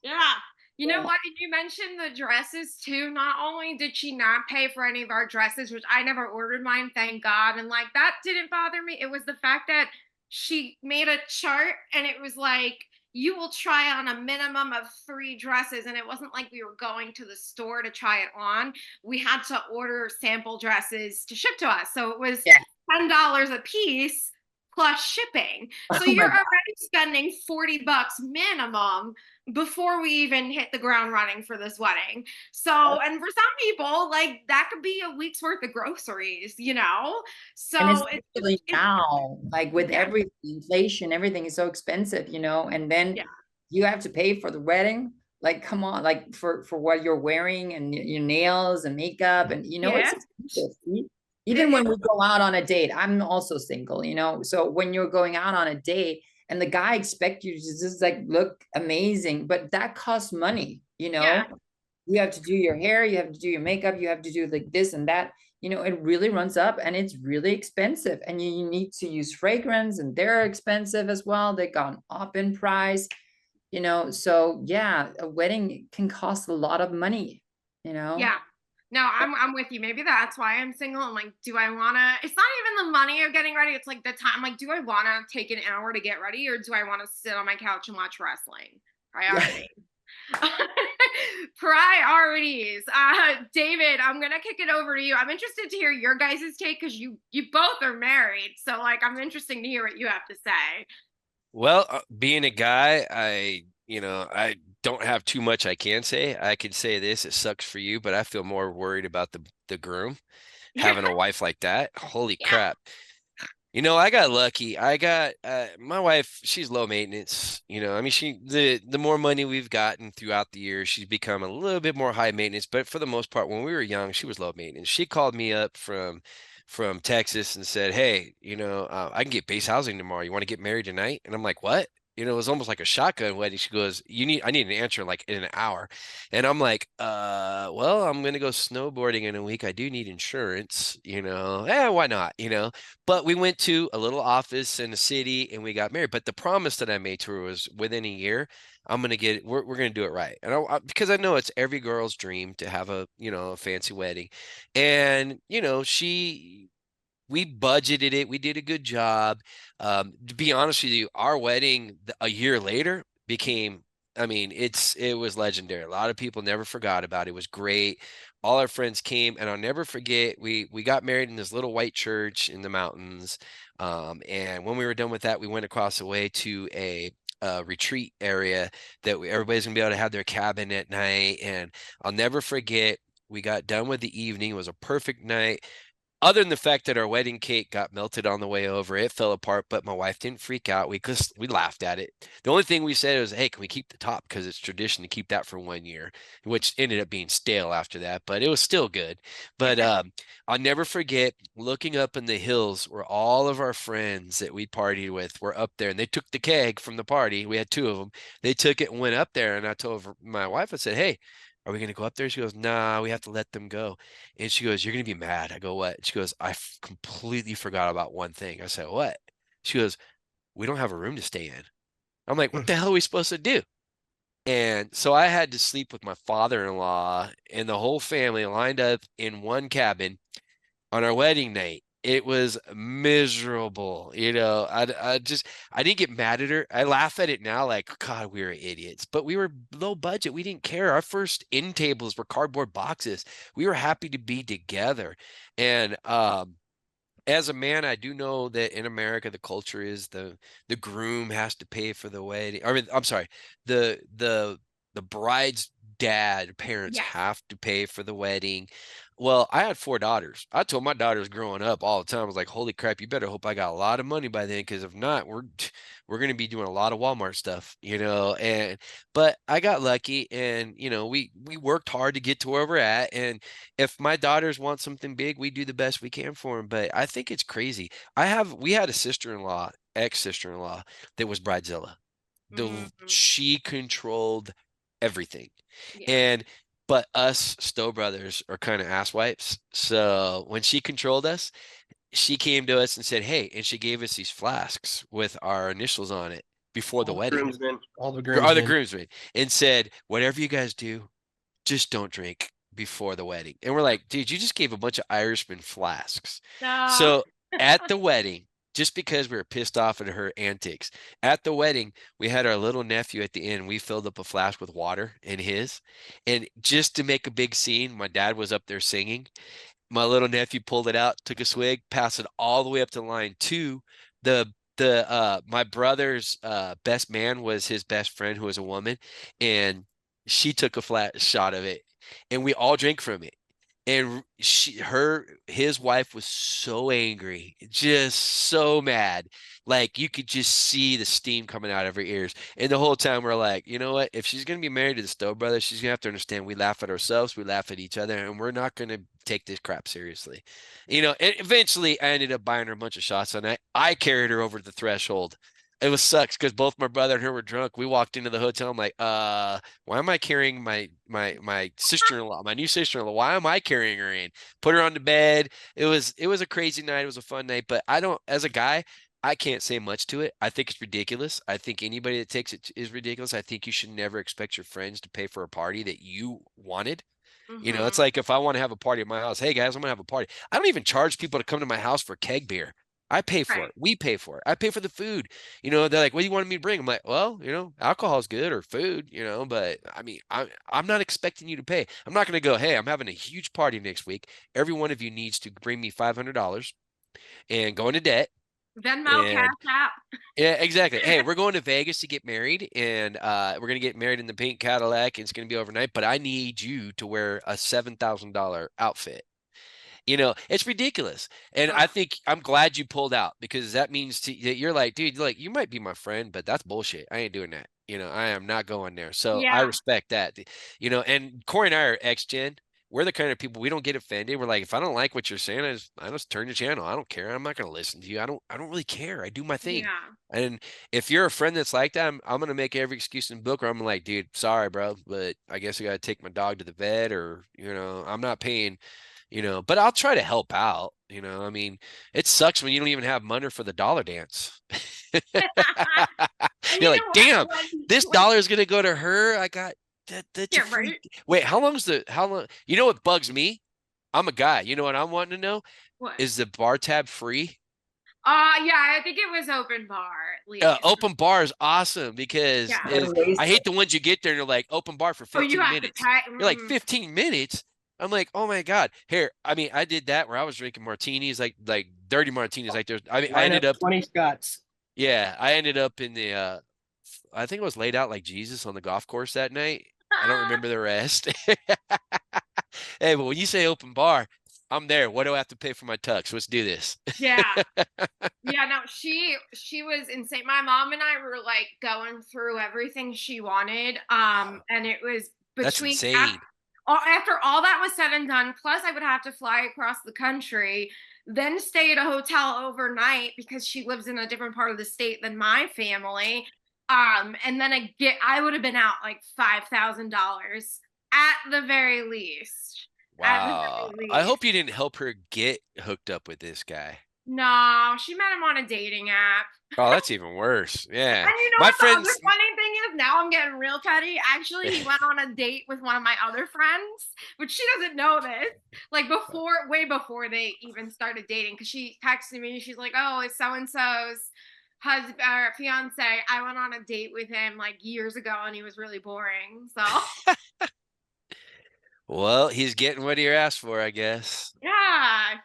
Yeah. You know Yeah. what? Did you mention the dresses too? Not only did she not pay for any of our dresses, which I never ordered mine, thank God. And like that didn't bother me. It was the fact that she made a chart and it was like, you will try on a minimum of 3 dresses. And it wasn't like we were going to the store to try it on. We had to order sample dresses to ship to us. So it was Yeah. $10 a piece plus shipping. So Oh you're my God. already spending $40 minimum before we even hit the ground running for this wedding. So, and for some people, like that could be a week's worth of groceries, And So especially now, like with yeah, every inflation, everything is so expensive, and then yeah, you have to pay for the wedding. Like, come on, like for what you're wearing, and your nails and makeup, and it's yeah. expensive. It, Even when it, we go out on a date, I'm also single, so when you're going out on a date and the guy expects you to just like look amazing, but that costs money. yeah, You have to do your hair, you have to do your makeup, you have to do like this and that. It really runs up, and it's really expensive, and you need to use fragrance, and they're expensive as well. They've gone up in price. So yeah, a wedding can cost a lot of money. yeah. No, I'm with you. Maybe that's why I'm single. I'm like, do I wanna? It's not even the money of getting ready. It's like the time. I'm like, do I wanna take an hour to get ready, or do I wanna sit on my couch and watch wrestling? Yeah. Priority. Priorities. David, I'm gonna kick it over to you. I'm interested to hear your guys' take because you both are married. So like I'm interested to hear what you have to say. Well, being a guy, I don't have too much I can say. I could say this, it sucks for you, but I feel more worried about the groom Yeah. having a wife like that. Holy Yeah. crap. I got lucky. I got my wife, she's low maintenance. I mean, the more money we've gotten throughout the years, she's become a little bit more high maintenance, but for the most part, when we were young, she was low maintenance. She called me up from Texas and said, "Hey, I can get base housing tomorrow. You want to get married tonight?" And I'm like, "What?" It was almost like a shotgun wedding. She goes, I need an answer like in an hour." And I'm like, well, I'm gonna go snowboarding in a week. I do need insurance, why not, But we went to a little office in the city and we got married. But the promise that I made to her was within a year, we're going to do it right. And because I know it's every girl's dream to have a fancy wedding. And, we budgeted it. We did a good job. To be honest with you, our wedding a year later became, I mean, it was legendary. A lot of people never forgot about it. It was great. All our friends came, and I'll never forget. We got married in this little white church in the mountains. And when we were done with that, we went across the way to a retreat area that everybody's gonna be able to have their cabin at night. And I'll never forget. We got done with the evening. It was a perfect night. Other than the fact that our wedding cake got melted on the way over, it fell apart, but my wife didn't freak out. We laughed at it. The only thing we said was, "Hey, can we keep the top?" Because it's tradition to keep that for 1 year, which ended up being stale after that, but it was still good. But I'll never forget looking up in the hills where all of our friends that we partied with were up there, and they took the keg from the party. We had 2 of them. They took it and went up there, and I told my wife, I said, "Hey, are we going to go up there?" She goes, "Nah, we have to let them go." And she goes, "You're going to be mad." I go, "What?" She goes, completely forgot about one thing." I said, "What?" She goes, "We don't have a room to stay in." I'm like, "What the hell are we supposed to do?" And so I had to sleep with my father-in-law and the whole family lined up in one cabin. on our wedding night. It was miserable. I didn't get mad at her. I laugh at it now like, God, we were idiots. But we were low budget. We didn't care. Our first end tables were cardboard boxes. We were happy to be together. And as a man, I do know that in America the culture is the groom has to pay for the wedding. I mean, I'm sorry, the bride's parents Yes. have to pay for the wedding. Well, I had 4 daughters. I told my daughters growing up all the time, I was like, holy crap, you better hope I got a lot of money by then, because if not, we're gonna be doing a lot of Walmart stuff, but I got lucky, and we worked hard to get to where we're at. And if my daughters want something big, we do the best we can for them. But I think it's crazy. We had a sister-in-law, ex-sister-in-law, that was bridezilla. Mhm. She controlled everything. Yeah. And but us Stowe brothers are kind of asswipes. So when she controlled us, she came to us and said, "Hey," and she gave us these flasks with our initials on it before the All the wedding. groomsmen, all the Or the groomsmen. groomsmen, and said, "Whatever you guys do, just don't drink before the wedding." And we're like, dude, you just gave a bunch of Irishmen flasks. No. So at the wedding, just because we were pissed off at her antics, at the wedding, we had our little nephew at the end. We filled up a flask with water in his. And just to make a big scene, my dad was up there singing. My little nephew pulled it out, took a swig, passed it all the way up to line 2. My brother's best man was his best friend, who was a woman, and she took a flat shot of it, and we all drank from it. And his wife was so angry, just so mad. Like you could just see the steam coming out of her ears. And the whole time we're like, you know what? If she's gonna be married to the Stowe brothers, she's gonna have to understand we laugh at ourselves, we laugh at each other, and we're not gonna take this crap seriously. And eventually I ended up buying her a bunch of shots on that. I carried her over the threshold. It was sucks because both my brother and her were drunk. We walked into the hotel. I'm like, why am I carrying my sister-in-law, my new sister-in-law? Why am I carrying her in? Put her on the bed. It was a crazy night. It was a fun night, but I don't, as a guy, I can't say much to it. I think it's ridiculous. I think anybody that takes it is ridiculous. I think you should never expect your friends to pay for a party that you wanted. It's Mhm. like if I want to have a party at my house, hey guys, I'm gonna have a party. I don't even charge people to come to my house for keg beer. I pay for Right. it. We pay for it. I pay for the food. They're like, what do you want me to bring? I'm like, well, alcohol's good, or food, but I mean, I'm not expecting you to pay. I'm not gonna go, hey, I'm having a huge party next week. Every one of you needs to bring me $500 and go into debt. Venmo, Cash And App. yeah, exactly. Hey, we're going to Vegas to get married, and we're gonna get married in the pink Cadillac, and it's gonna be overnight. But I need you to wear a $7,000 outfit. It's ridiculous. And Ugh. I think I'm glad you pulled out, because that means that you're like, dude, like you might be my friend, but that's bullshit. I ain't doing that. I am not going there. So I Yeah. respect that. And Corey and I are ex-gen. We're the kind of people, we don't get offended. We're like, if I don't like what you're saying, I just turn the channel. I don't care. I'm not going to listen to you. I don't really care. I do my thing. Yeah. And if you're a friend that's like that, I'm going to make every excuse in the book, or I'm like, dude, sorry, bro, but I guess I got to take my dog to the vet, or, I'm not paying, but I'll try to help out. I mean, it sucks when you don't even have money for the dollar dance. And You're you like, know what? damn, this dollar is gonna go to her. I got that's a Yeah, free. right. Wait, how long? You know what bugs me? I'm a guy. You know what I'm wanting to know? What? Is the bar tab free? Yeah, I think it was open bar at least. Open bar is awesome, because Yeah. What a waste I hate the ones you get there and they're like open bar for Oh, you 15 have to minutes. pay. You're like 15 minutes. I'm like, oh my God. Here, I mean, I did that where I was drinking martinis, like dirty martinis. Like there's, I mean, I Line ended up up, 20 Scots. yeah, I ended up in the, I think I was laid out like Jesus on the golf course that night. I don't remember the rest. Hey, but when you say open bar, I'm there. What do I have to pay for my tux? Let's do this. Yeah. Yeah, no, she was insane. My mom and I were like going through everything she wanted. And it was That's between insane. after all that was said and done, plus I would have to fly across the country, then stay at a hotel overnight because she lives in a different part of the state than my family. And then I would have been out like $5,000 at the very least. At the Wow. very I least. hope you didn't help her get hooked up with this guy. No, she met him on a dating app. Oh, that's even worse. Yeah. And you know My what the other friends, funny thing is? Now I'm getting real petty. Actually, he went on a date with one of my other friends, which she doesn't know this. Like way before they even started dating, because she texted me. She's like, "Oh, it's so and so's husband or fiance. I went on a date with him like years ago, and he was really boring." So well, he's getting what he asked for, I guess. yeah,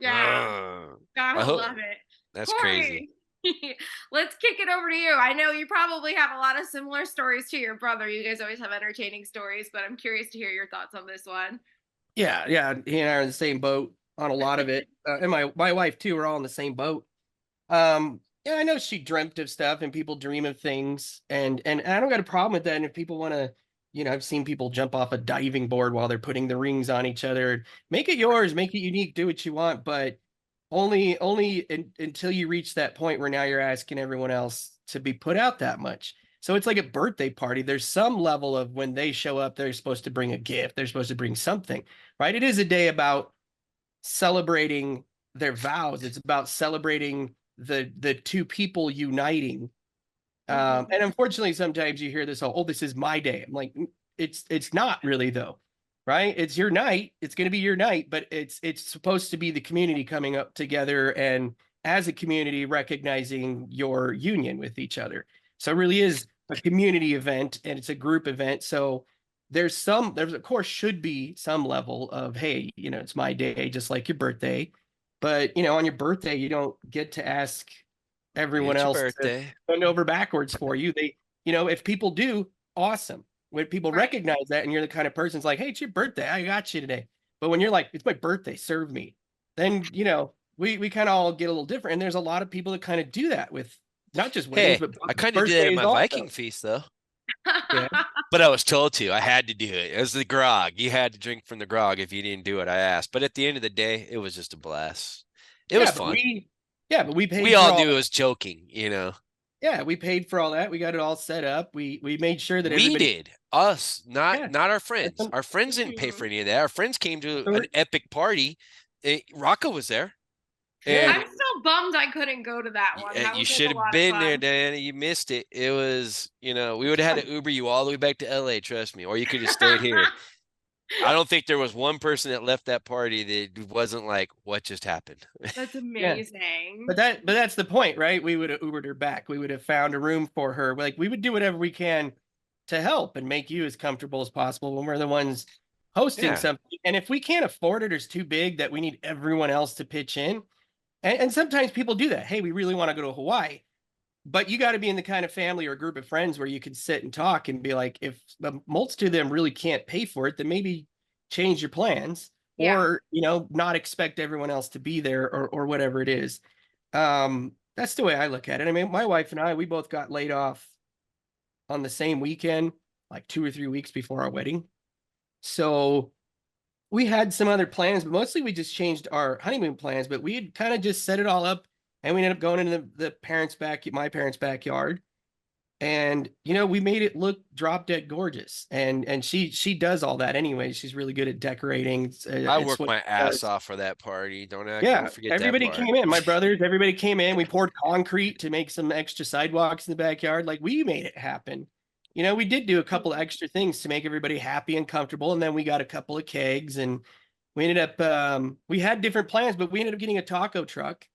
I gotta hope love it. that's crazy. Corey, let's kick it over to you. I know you probably have a lot of similar stories to your brother. You guys always have entertaining stories, but I'm curious to hear your thoughts on this one. Yeah, he and I are in the same boat on a lot of it, and my wife too. We're all in the same boat. Yeah, I know she dreamt of stuff, and people dream of things, and I don't got a problem with that. And if people want to, I've seen people jump off a diving board while they're putting the rings on each other. Make it yours, make it unique, do what you want, but until you reach that point where now you're asking everyone else to be put out that much. So it's like a birthday party. There's some level of when they show up, they're supposed to bring a gift. They're supposed to bring something, right? It is a day about celebrating their vows. It's about celebrating the two people uniting. And unfortunately, sometimes you hear this, oh, this is my day. I'm like, it's not really though, right? It's your night. It's going to be your night, but it's supposed to be the community coming up together and as a community recognizing your union with each other. So it really is a community event and it's a group event. So there's of course should be some level of, hey, it's my day, just like your birthday. But on your birthday, you don't get to ask everyone It's your else to birthday. bend over backwards for you. If people do, awesome. When people Right. recognize that and you're the kind of person's like, hey, it's your birthday, I got you today. But when you're like, it's my birthday, serve me, then we kind of all get a little different. And there's a lot of people that kind of do that with not just weddings, Hey, but I kind of did that at birthdays my Viking also. feast, though. Yeah. But I was told to. I had to do it. It was the grog. You had to drink from the grog. If you didn't do it, I asked. But at the end of the day, it was just a blast. It was Yeah, but fun. we We paid for all all knew it that. was joking. Yeah, we paid for all that. We got it all set up. We made sure that We everybody. did. Us, not Yeah. not our and friends. some- Our friends didn't pay Mhm. for any of that. Our friends came to so an we're- epic party. Rocco was there. Yeah. I'm And so bummed I couldn't go to that one. That you was like should a have lot of been there, fun. Diana. You missed it. It was, we would have had to Uber you all the way back to LA, trust me, or you could have stayed here. I don't think there was one person that left that party that wasn't like, what just happened? That's Yeah. amazing. But that's the point, right? We would have Ubered her back. We would have found a room for her. Like we would do whatever we can to help and make you as comfortable as possible when we're the ones hosting Yeah. something. And if we can't afford it or it's too big that we need everyone else to pitch in, and sometimes people do that. Hey, we really want to go to Hawaii. But you got to be in the kind of family or group of friends where you can sit and talk and be like, if a multitude of them really can't pay for it, then maybe change your plans Yeah. or, not expect everyone else to be there or whatever it is. That's the way I look at it. I mean, my wife and I, we both got laid off on the same weekend, like 2 or 3 weeks before our wedding. So we had some other plans, but mostly we just changed our honeymoon plans, but we had kind of just set it all up and we ended up going into my parents' backyard. And we made it look drop dead gorgeous. And she does all that anyway. She's really good at decorating. I It's worked what my she does. ass off for that party. Don't Yeah, forget that everybody part. came in. My brothers, everybody came in. We poured concrete to make some extra sidewalks in the backyard. Like we made it happen. We did do a couple of extra things to make everybody happy and comfortable. And then we got a couple of kegs and we ended up, we had different plans, but we ended up getting a taco truck.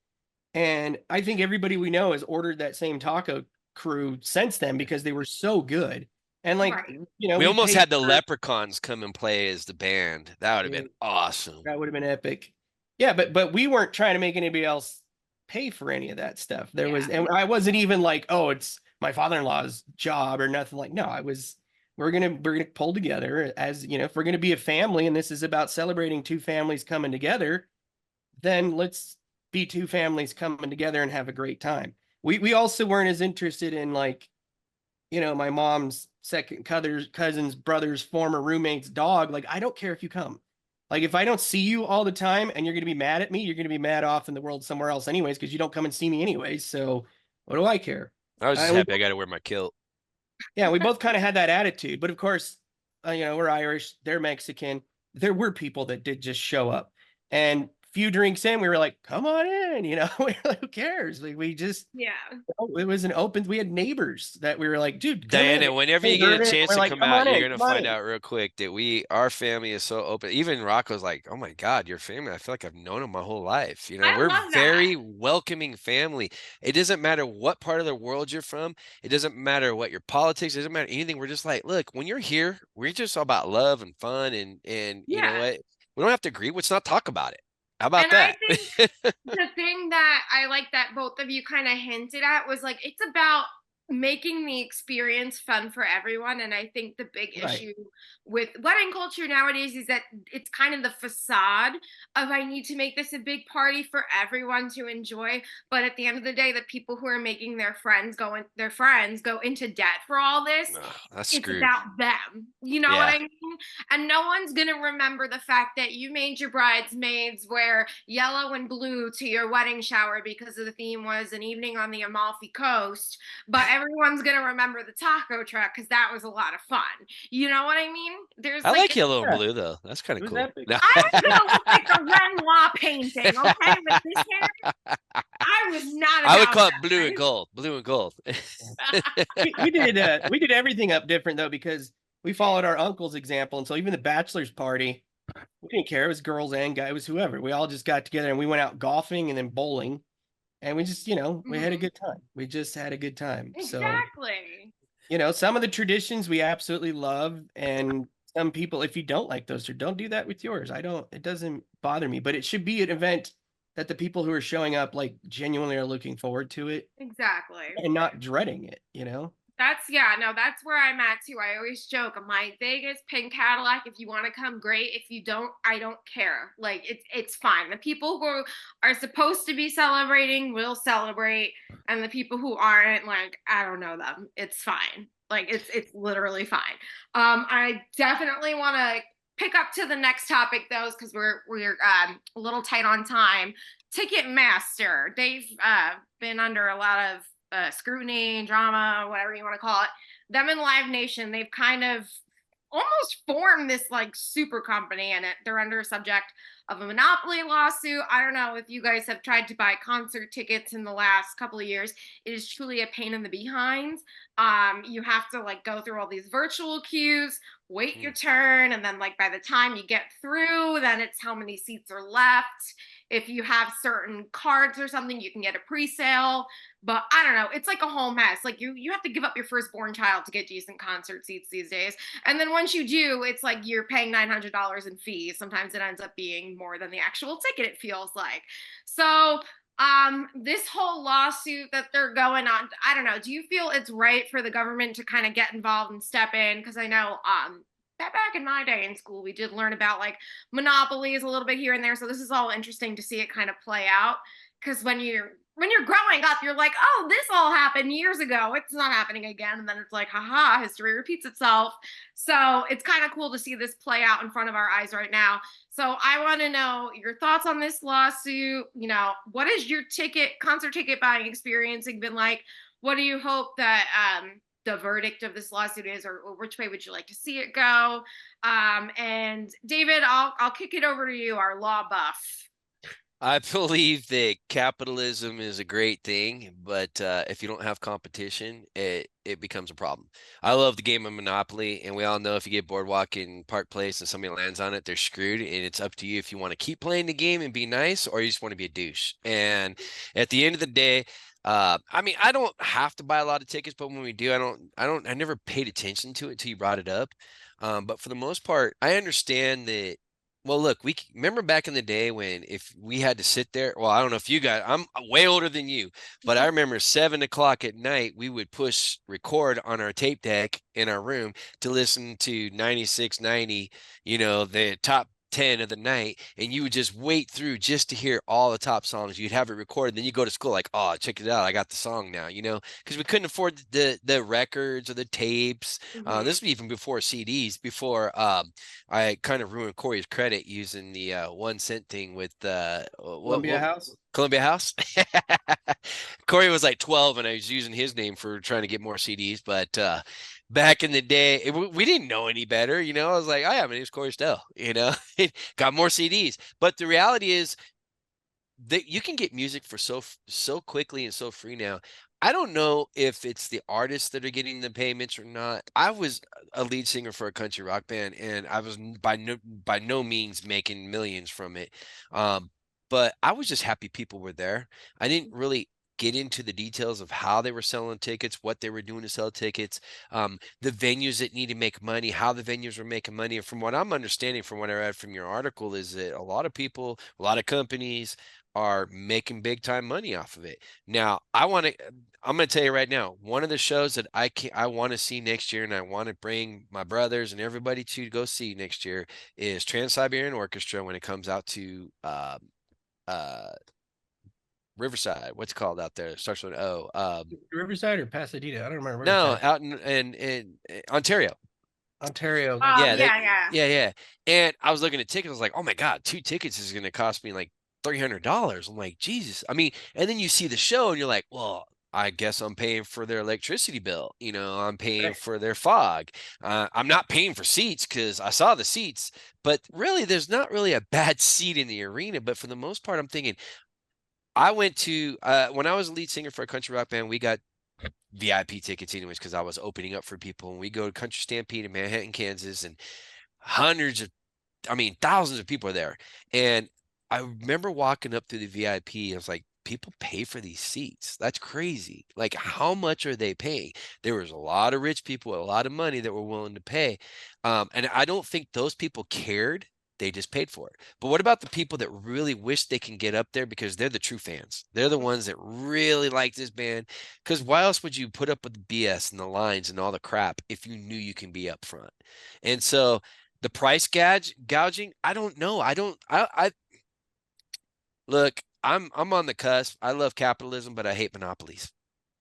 And I think everybody we know has ordered that same taco crew since then because they were so good. And like, Right. We almost paid had the for- leprechauns come and play as the band. That would have been awesome. That would have been epic. Yeah, but we weren't trying to make anybody else pay for any of that stuff. And I wasn't even like, oh, it's my father-in-law's job or nothing like. No, we're gonna pull together as if we're gonna be a family and this is about celebrating two families coming together, then let's be two families coming together and have a great time. We also weren't as interested in like, my mom's second cousin's brother's former roommate's dog. Like, I don't care if you come. Like, if I don't see you all the time and you're going to be mad at me, you're going to be mad off in the world somewhere else anyways, because you don't come and see me anyways. So what do I care? I was just And happy I got to wear my kilt. yeah, we both kind of had that attitude. But of course, we're Irish, they're Mexican. There were people that did just show up. And few drinks in, we were like, come on in, we were like, who cares? Like, we just, Yeah. it was an open, we had neighbors that we were like, dude, come in. Diana, whenever They you get heard a it. chance We're to like, come come out, on you're in, gonna come on find in. out real quick that our family is so open. Even Rocco's like, oh my God, your family, I feel like I've known them my whole life. I We're love that. very welcoming family. It doesn't matter what part of the world you're from. It doesn't matter what your politics, it doesn't matter anything. We're just like, look, when you're here, we're just all about love and fun and you know Yeah. what? We don't have to agree. Let's not talk about it. How about And I that? think the thing that I like that both of you kind of hinted at was like it's about making the experience fun for everyone. And I think the big Right. issue with wedding culture nowadays is that it's kind of the facade of I need to make this a big party for everyone to enjoy. But at the end of the day, the people who are making their friends go into debt for all this. Ugh, that's It's screwed. about them. You know what Yeah. I mean? And no one's going to remember the fact that you made your bridesmaids wear yellow and blue to your wedding shower because the theme was an evening on the Amalfi Coast. But everyone's going to remember the taco truck because that was a lot of fun. You know what I mean? There's I like yellow and Yeah. blue though. That's kind It of was cool. epic. No. I was going to look like a Renoir painting, okay, with this hair. I was not I would about call it that. blue and gold. Blue and gold. we did everything up different though, because we followed our uncle's example. And so even the bachelor's party, we didn't care. It was girls and guys, it was whoever. We all just got together and we went out golfing and then bowling. And we just, we had a good time. We just had a good time. Exactly. So, some of the traditions we absolutely love. And some people, if you don't like those, or don't do that with yours. It doesn't bother me, but it should be an event that the people who are showing up like genuinely are looking forward to it Exactly. and not dreading it, That's where I'm at too. I always joke, I'm like, Vegas, pink Cadillac, if you want to come, great. If you don't, I don't care. Like it's fine. The people who are supposed to be celebrating will celebrate, and the people who aren't, like, I don't know them. It's fine. Like it's literally fine. I definitely want to pick up to the next topic though, because we're a little tight on time. Ticketmaster, they've been under a lot of scrutiny, drama, whatever you want to call it. Them and Live Nation, they've kind of almost formed this like super company, and they're under a subject of a monopoly lawsuit. I don't know if you guys have tried to buy concert tickets in the last couple of years. It is truly a pain in the behind. You have to like go through all these virtual queues, wait your turn, and then like by the time you get through, then it's how many seats are left. If you have certain cards or something, you can get a pre-sale. But I don't know, it's like a whole mess. Like you have to give up your firstborn child to get decent concert seats these days. And then once you do, it's like you're paying $900 in fees. Sometimes it ends up being more than the actual ticket, it feels like. So this whole lawsuit that they're going on, I don't know, do you feel it's right for the government to kind of get involved and step in? Because I know back in my day in school, we did learn about like monopolies a little bit here and there. So this is all interesting to see it kind of play out. Because when you're growing up, you're like, oh, this all happened years ago. It's not happening again. And then it's like, haha, history repeats itself. So it's kind of cool to see this play out in front of our eyes right now. So I want to know your thoughts on this lawsuit. What is your concert ticket buying experience been like? What do you hope that the verdict of this lawsuit is, or which way would you like to see it go? And David, I'll kick it over to you, our law buff. I believe that capitalism is a great thing, but if you don't have competition, it becomes a problem. I love the game of Monopoly, and we all know if you get Boardwalk in Park Place and somebody lands on it, they're screwed, and it's up to you if you want to keep playing the game and be nice, or you just want to be a douche. And at the end of the day, I mean, I don't have to buy a lot of tickets, but when we do, I never paid attention to it until you brought it up. But for the most part, I understand that. Well, look, remember back in the day when if we had to sit there, well, I don't know if you guys, I'm way older than you, but I remember 7 o'clock at night, we would push record on our tape deck in our room to listen to 96.90, the top 10 of the night, and you would just wait through just to hear all the top songs. You'd have it recorded, then you go to school like, oh, check it out, I got the song now, because we couldn't afford the records or the tapes. This was even before CDs, before I kind of ruined Corey's credit using the 1 cent thing with Columbia House. Columbia House. Corey was like 12 and I was using his name for trying to get more CDs, but back in the day, we didn't know any better. I was like, oh yeah, my name's Corey Stowe, got more CDs. But the reality is you can get music for so quickly and so free now. I don't know if it's the artists that are getting the payments or not. I was a lead singer for a country rock band, and I was by no means making millions from it. But I was just happy people were there. I didn't really get into the details of how they were selling tickets, what they were doing to sell tickets, the venues that need to make money, how the venues were making money. And from what I'm understanding, from what I read from your article, is that a lot of people, a lot of companies are making big time money off of it. Now, I'm going to tell you right now, one of the shows that I want to see next year, and I want to bring my brothers and everybody to go see next year, is Trans-Siberian Orchestra when it comes out to uh, Riverside. What's it called out there? It starts with an O. Riverside or Pasadena? I don't remember. No, Riverside. out in Ontario. Ontario. Yeah, Yeah. yeah. And I was looking at tickets. I was like, oh my God, 2 tickets is going to cost me like $300. I'm like, Jesus. I mean, and then you see the show and you're like, well, I guess I'm paying for their electricity bill. You know, I'm paying Right. for their fog. I'm not paying for seats because I saw the seats, but really, there's not really a bad seat in the arena. But for the most part, I'm thinking, I went to, when I was a lead singer for a country rock band, we got VIP tickets anyways because I was opening up for people. And we go to Country Stampede in Manhattan, Kansas, and thousands of people are there. And I remember walking up through the VIP. I was like, people pay for these seats. That's crazy. Like, how much are they paying? There was a lot of rich people with a lot of money that were willing to pay. And I don't think those people cared. They just paid for it. But what about the people that really wish they can get up there because they're the true fans? They're the ones that really like this band. Because why else would you put up with the BS and the lines and all the crap if you knew you can be up front? And so the price gouging, I don't know. I look, I'm on the cusp. I love capitalism, but I hate monopolies.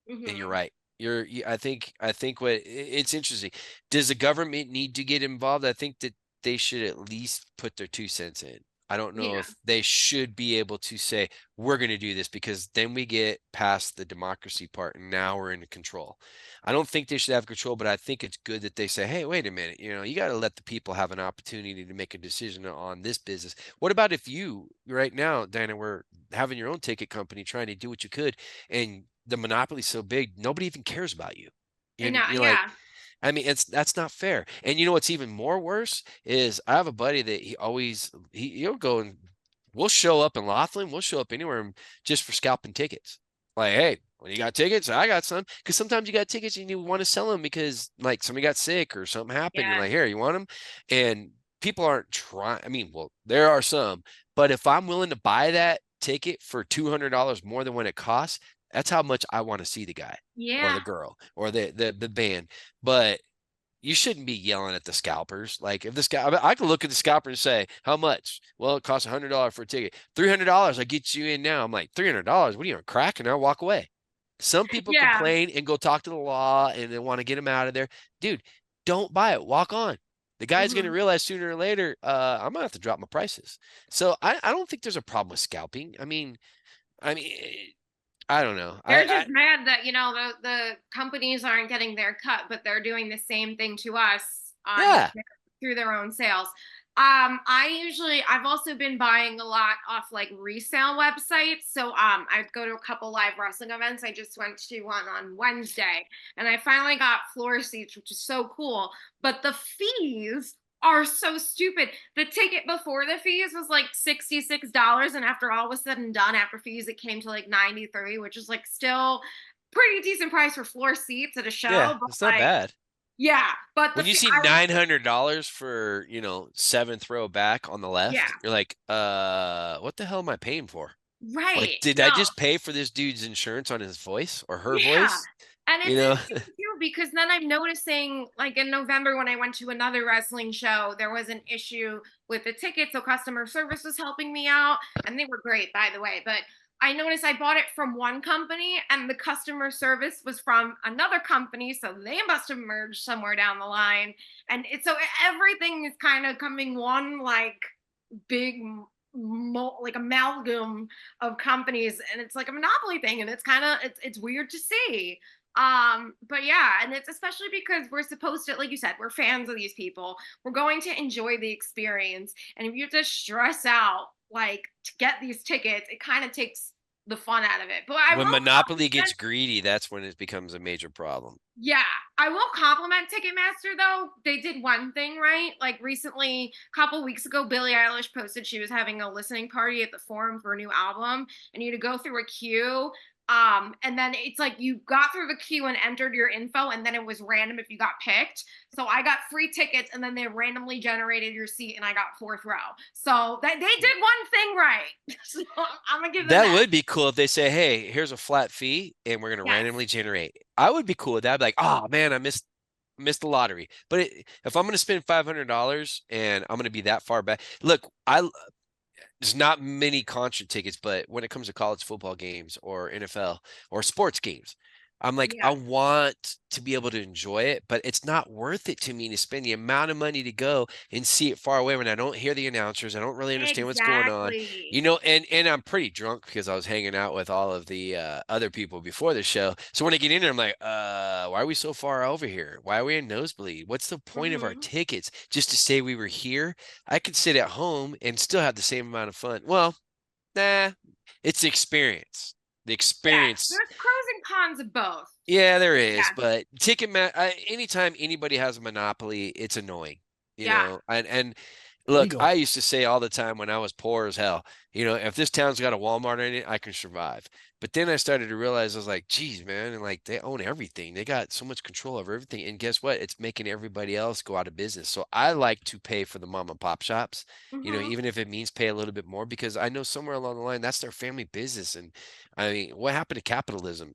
And you're Mhm. right. I think it's interesting. Does the government need to get involved? I think that they should at least put their 2 cents in. I don't know Yeah. if they should be able to say, we're going to do this, because then we get past the democracy part and now we're in control. I don't think they should have control, but I think it's good that they say, hey, wait a minute, you got to let the people have an opportunity to make a decision on this business. What about if you right now, Diana, were having your own ticket company trying to do what you could, and the monopoly's so big, nobody even cares about you. And And you're like, yeah. I mean, that's not fair. And you know what's even more worse is I have a buddy that he'll go and we'll show up in Laughlin, we'll show up anywhere just for scalping tickets. Like, hey, when you got tickets, I got some. Because sometimes you got tickets and you want to sell them because like somebody got sick or something happened. You're Yeah. like, here, you want them? And people aren't trying. I mean, well, there are some, but if I'm willing to buy that ticket for $200 more than what it costs, that's how much I want to see the guy or Yeah. the girl or the band. But you shouldn't be yelling at the scalpers. Like, if I could look at the scalper and say, how much? Well, it costs $100 for a ticket. $300, I get you in now. I'm like, $300? What are you on crack? And I'll walk away. Some people Yeah. complain and go talk to the law and they want to get them out of there. Dude, don't buy it. Walk on. The guy's going to Mhm. realize sooner or later, I'm gonna have to drop my prices. So I don't think there's a problem with scalping. I mean, I don't know. They're just mad that, the companies aren't getting their cut, but they're doing the same thing to us Yeah, through their own sales. I've also been buying a lot off like resale websites. So I go to a couple live wrestling events. I just went to one on Wednesday and I finally got floor seats, which is so cool. But the fees are so stupid. The ticket before the fees was like $66. And after all was said and done, after fees, it came to like 93, which is like still pretty decent price for floor seats at a yeah, show. But it's not like, bad. yeah, but When you see $900 for, seventh row back on the yeah, left, you're like, what the hell am I paying for? Like, right. did I No, just pay for this dude's insurance on his voice or her yeah. voice? And You it's know? insane too because then I'm noticing, like in November when I went to another wrestling show, there was an issue with the ticket. So customer service was helping me out, and they were great, by the way. But I noticed I bought it from one company, and the customer service was from another company, so they must have merged somewhere down the line. And it's so everything is kind of coming one like big like amalgam of companies, and it's like a monopoly thing, and it's kind of it's weird to see. But yeah, and it's especially because we're supposed to, like you said, we're fans of these people. We're going to enjoy the experience. And if you have to stress out like to get these tickets, it kind of takes the fun out of it. But I When will Monopoly gets compliment, greedy, that's when it becomes a major problem. yeah, I will compliment Ticketmaster though. They did one thing right. Like recently, a couple weeks ago, Billie Eilish posted she was having a listening party at the Forum for a new album, and you had to go through a queue. And then it's like you got through the queue and entered your info, and then it was random if you got picked. So I got free tickets, and then they randomly generated your seat, and I got fourth row. So they did one thing right. So I'm gonna give them That that. would be cool if they say, "Hey, here's a flat fee, and we're gonna Yes. randomly generate." I would be cool with that. I'd be like, "Oh man, I missed the lottery." But if I'm gonna spend $500 and I'm gonna be that far back, look, there's not many concert tickets, but when it comes to college football games or NFL or sports games, I'm like, I Yeah. want to be able to enjoy it, but it's not worth it to me to spend the amount of money to go and see it far away when I don't hear the announcers. I don't really understand what's going on, Exactly. and I'm pretty drunk because I was hanging out with all of the other people before the show. So when I get in there, I'm like, why are we so far over here? Why are we in nosebleed? What's the point of our Hmm. tickets? Just to say we were here? I could sit at home and still have the same amount of fun. Well, nah, it's the experience. The Yes. experience. There's pros and cons of both. Yeah, there is, Yeah. but anytime anybody has a monopoly, it's annoying, Yeah. and look, Legal. I used to say all the time when I was poor as hell, if this town's got a Walmart in it, I can survive. But then I started to realize I was like, geez, man, and like they own everything. They got so much control over everything. And guess what? It's making everybody else go out of business. So I like to pay for the mom and pop shops, Hmm. even if it means pay a little bit more, because I know somewhere along the line that's their family business. And I mean, what happened to capitalism?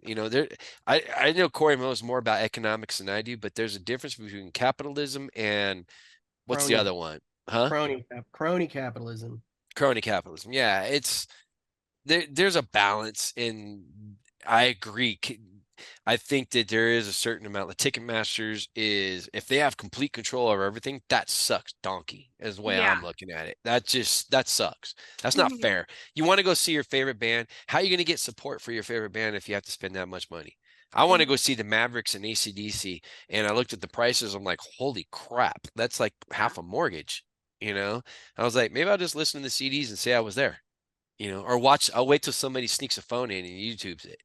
I know Corey knows more about economics than I do, but there's a difference between capitalism and what's the Crony, other one? Huh? crony capitalism. Crony capitalism. Yeah, there's a balance in I agree. I think that there is a certain amount. The Ticketmasters is if they have complete control over everything, that sucks donkey, is the way Yeah. I'm looking at it. That sucks. That's not Hmm. fair. You want to go see your favorite band. How are you going to get support for your favorite band if you have to spend that much money? I want to go Hmm. see the Mavericks and AC/DC, and I looked at the prices. I'm like, holy crap, that's like Yeah. half a mortgage. I was like, maybe I'll just listen to the CDs and say I was there. Or watch. I'll wait till somebody sneaks a phone in and YouTubes it.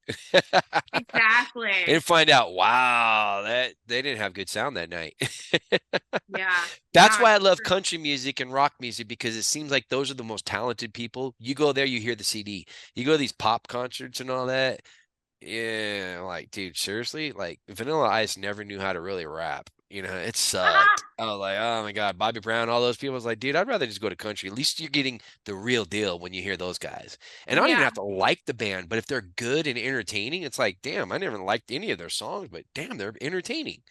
Exactly. And find out, wow, that they didn't have good sound that night. Yeah. That's No, why I it's love true. country music and rock music because it seems like those are the most talented people. You go there, you hear the CD. You go to these pop concerts and all that. Yeah, like, dude, seriously? Like, Vanilla Ice never knew how to really rap. It sucked. I was like, oh my God, Bobby Brown, all those people. I was like, dude, I'd rather just go to country. At least you're getting the real deal when you hear those guys. And I don't even Yeah. have to like the band, but if they're good and entertaining, it's like, damn, I never liked any of their songs, but damn, they're entertaining,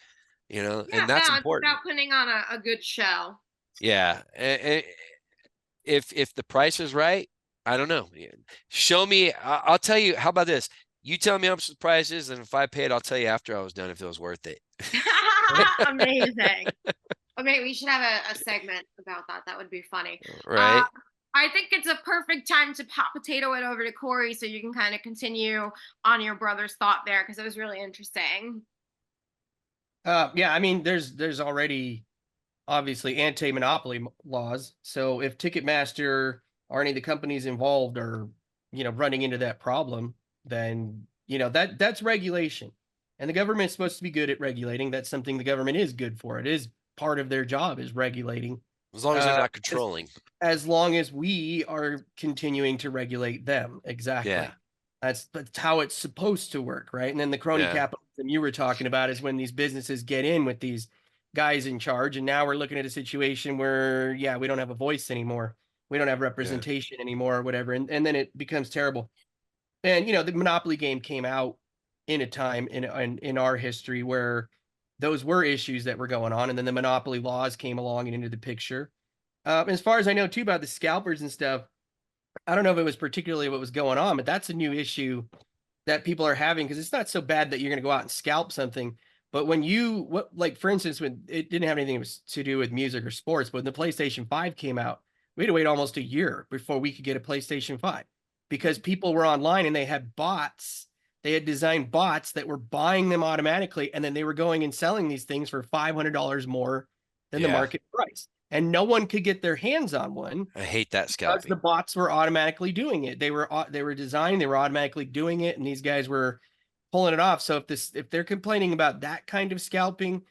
Yeah. and that's No, it's important. about putting on a good show. Yeah. If the price is right, I don't know. Yeah. Show me. I'll tell you. How about this? You tell me how much the price is, and if I paid, I'll tell you after I was done if it was worth it. Amazing. Okay, we should have a segment about that. That would be funny. Uh, Right? I think it's a perfect time to pop potato it over to Corey so you can kind of continue on your brother's thought there because it was really interesting. Yeah, I mean, there's already obviously anti-monopoly laws. So if Ticketmaster or any of the companies involved are, running into that problem, then that's regulation. And the government's supposed to be good at regulating. That's something the government is good for. It is part of their job is regulating. As long as they're Uh, not as, controlling. as long as we are continuing to regulate them. Yeah. Exactly. That's how it's supposed to work, right? And then the crony Yeah. capitalism you were talking about is when these businesses get in with these guys in charge, and now we're looking at a situation where, yeah, we don't have a voice anymore, we don't have Yeah. representation anymore, or whatever, and then it becomes terrible. And the Monopoly game came out in a time in our history where those were issues that were going on, and then the monopoly laws came along and into the picture. As far as I know, too, about the scalpers and stuff, I don't know if it was particularly what was going on, but that's a new issue that people are having because it's not so bad that you're going to go out and scalp something. But like for instance, when it didn't have anything to do with music or sports, but when the PlayStation 5 came out, we had to wait almost a year before we could get a PlayStation 5 because people were online and they had bots they had designed bots that were buying them automatically, and then they were going and selling these things for $500 more than the Yeah. market price. And no one could get their hands on one I hate that because scalping. the bots were automatically doing it. They were designed, they were automatically doing it, and these guys were pulling it off. So if they're complaining about that kind of scalping,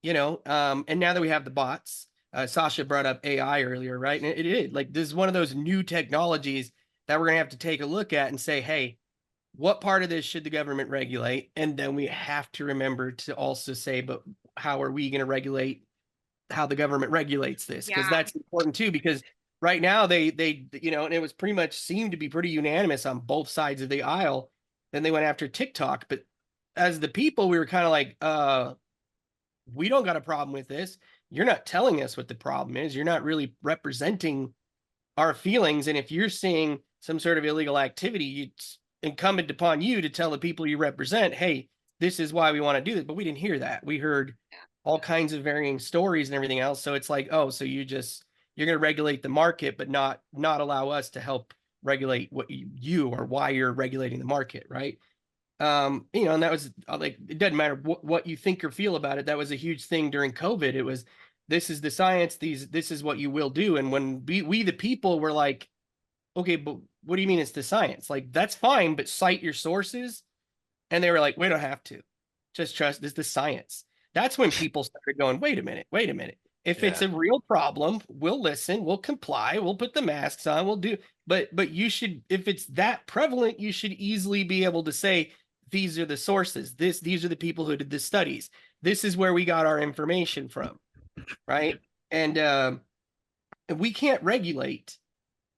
you know, and now that we have the bots, Sasha brought up AI earlier, right? And it is like, this is one of those new technologies that we're gonna have to take a look at and say, hey, what part of this should the government regulate? And then we have to remember to also say, but how are we going to regulate how the government regulates this? Because Yeah. that's important too, because right now they you know, and it was pretty much seemed to be pretty unanimous on both sides of the aisle. Then they went after TikTok, but as the people, we were kind of like, we don't got a problem with this. You're not telling us what the problem is. You're not really representing our feelings. And if you're seeing some sort of illegal activity, it's incumbent upon you to tell the people you represent, hey, this is why we want to do this. But we didn't hear that. We heard all kinds of varying stories and everything else. So it's like, oh, so you're going to regulate the market, but not allow us to help regulate what you or why you're regulating the market, right? You know, and that was like, it doesn't matter what you think or feel about it. That was a huge thing during COVID. It was, this is the science, this is what you will do. And when we the people were like, okay, but what do you mean it's the science? Like, that's fine, but cite your sources. And they were like, we don't have to. Just trust this, the science. That's when people started going, wait a minute. If it's a real problem, we'll listen, we'll comply, we'll put the masks on, we'll do, but you should, if it's that prevalent, you should easily be able to say, these are the sources, these are the people who did the studies. This is where we got our information from, right? And we can't regulate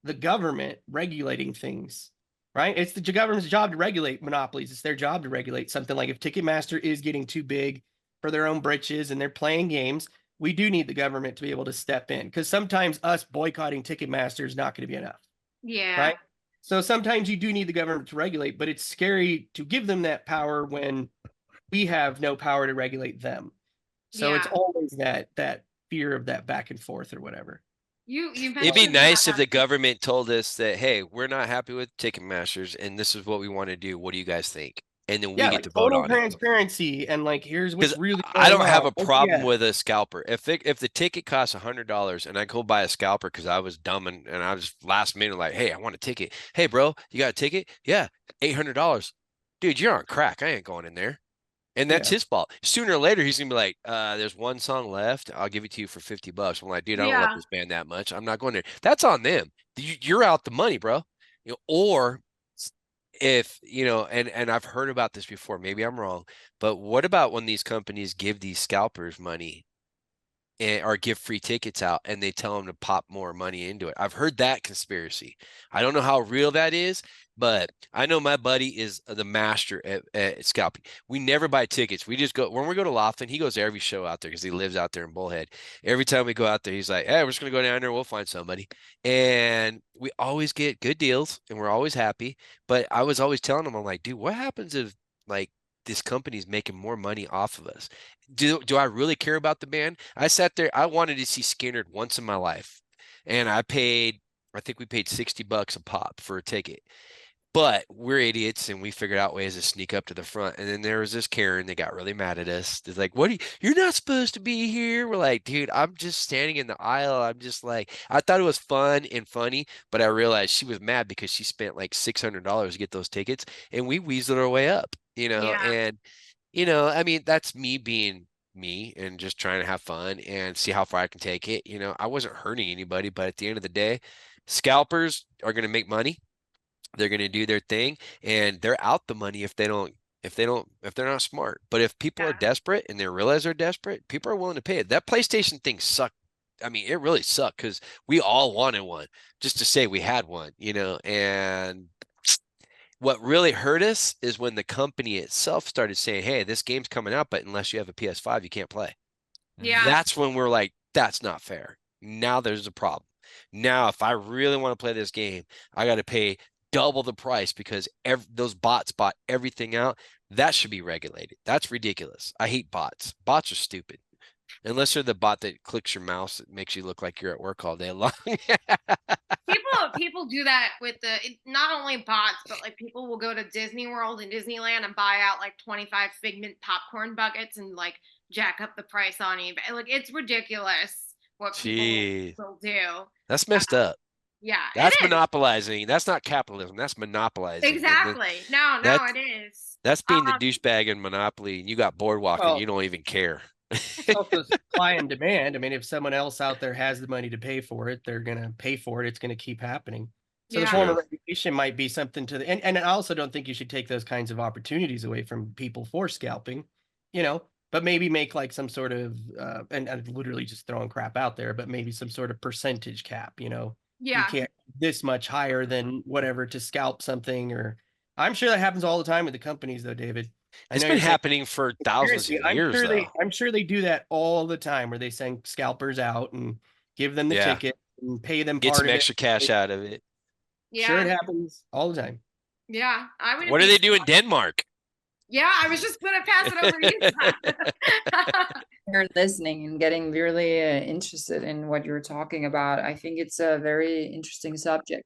the government regulating things, right? It's the government's job to regulate monopolies. It's their job to regulate something. Like if Ticketmaster is getting too big for their own britches and they're playing games, we do need the government to be able to step in, because sometimes us boycotting Ticketmaster is not going to be enough. Yeah. Right. So sometimes you do need the government to regulate, but it's scary to give them that power when we have no power to regulate them. So it's always that fear of that back and forth or whatever. It'd be nice if the government told us that, hey, we're not happy with Ticketmasters and this is what we want to do. What do you guys think? And then we get like to vote on it. Transparency and like, here's what's really going I don't have on. a problem with a scalper. If the ticket costs $100 and I go buy a scalper because I was dumb and I was last minute like, hey, I want a ticket. Hey, bro, you got a ticket? Yeah, $800. Dude, you're on crack. I ain't going in there. And that's his fault. Sooner or later, he's gonna be like, there's one song left. I'll give it to you for $50. I'm like, dude, I don't love this band that much. I'm not going there. That's on them. You're out the money, bro. You know, or if, you know, and I've heard about this before, maybe I'm wrong, but what about when these companies give these scalpers money or give free tickets out and they tell them to pop more money into it? I've heard that conspiracy. I don't know how real that is, but I know my buddy is the master at scalping. We never buy tickets. We just go, when we go to Laughlin, he goes to every show out there because he lives out there in Bullhead. Every time we go out there, he's like, hey, we're just going to go down there. We'll find somebody. And we always get good deals and we're always happy. But I was always telling him, I'm like, dude, what happens if like this company's making more money off of us? Do I really care about the band? I sat there. I wanted to see Skinner once in my life. And I think we paid $60 a pop for a ticket. But we're idiots and we figured out ways to sneak up to the front. And then there was this Karen that got really mad at us. It's like, you're not supposed to be here. We're like, dude, I'm just standing in the aisle. I'm just like, I thought it was fun and funny, but I realized she was mad because she spent like $600 to get those tickets and we weaseled our way up, you know? And, you know, I mean, that's me being me and just trying to have fun and see how far I can take it. You know, I wasn't hurting anybody, but at the end of the day, scalpers are going to make money. They're going to do their thing and they're out the money if they're not smart. But if people are desperate and they realize they're desperate, people are willing to pay it. That PlayStation thing sucked. I mean, it really sucked because we all wanted one just to say we had one, you know, and what really hurt us is when the company itself started saying, hey, this game's coming out, but unless you have a PS5, you can't play. Yeah. That's when we're like, that's not fair. Now there's a problem. Now, if I really want to play this game, I got to pay double the price because those bots bought everything out. That should be regulated. That's ridiculous. I hate bots. Bots are stupid. Unless they're the bot that clicks your mouse, it makes you look like you're at work all day long. People do that with not only bots, but like people will go to Disney World and Disneyland and buy out like 25 Figment popcorn buckets and like jack up the price on eBay. Like it's ridiculous what people Gee, will do. that's messed up. Yeah, That's it is. monopolizing. That's not capitalism. That's monopolizing. Exactly. No, That it is. that's being the douchebag in Monopoly, and you got Boardwalk, and Well, you don't even care. it's also supply and demand. I mean, if someone else out there has the money to pay for it, they're going to pay for it. It's going to keep happening. So the form of regulation might be something to the, and I also don't think you should take those kinds of opportunities away from people for scalping, but maybe make like some sort of, and I'm literally just throwing crap out there, but maybe some sort of percentage cap, you can't this much higher than whatever to scalp something, or I'm sure that happens all the time with the companies though, David. It's been happening for thousands of years, though. I'm sure they do that all the time, where they send scalpers out and give them the ticket and pay them get part some of extra cash out of it. Yeah. Sure, it happens all the time. Yeah, I would. What do they do in Denmark? Yeah, I was just gonna pass it over to you. You're listening and getting really interested in what you're talking about. I think it's a very interesting subject.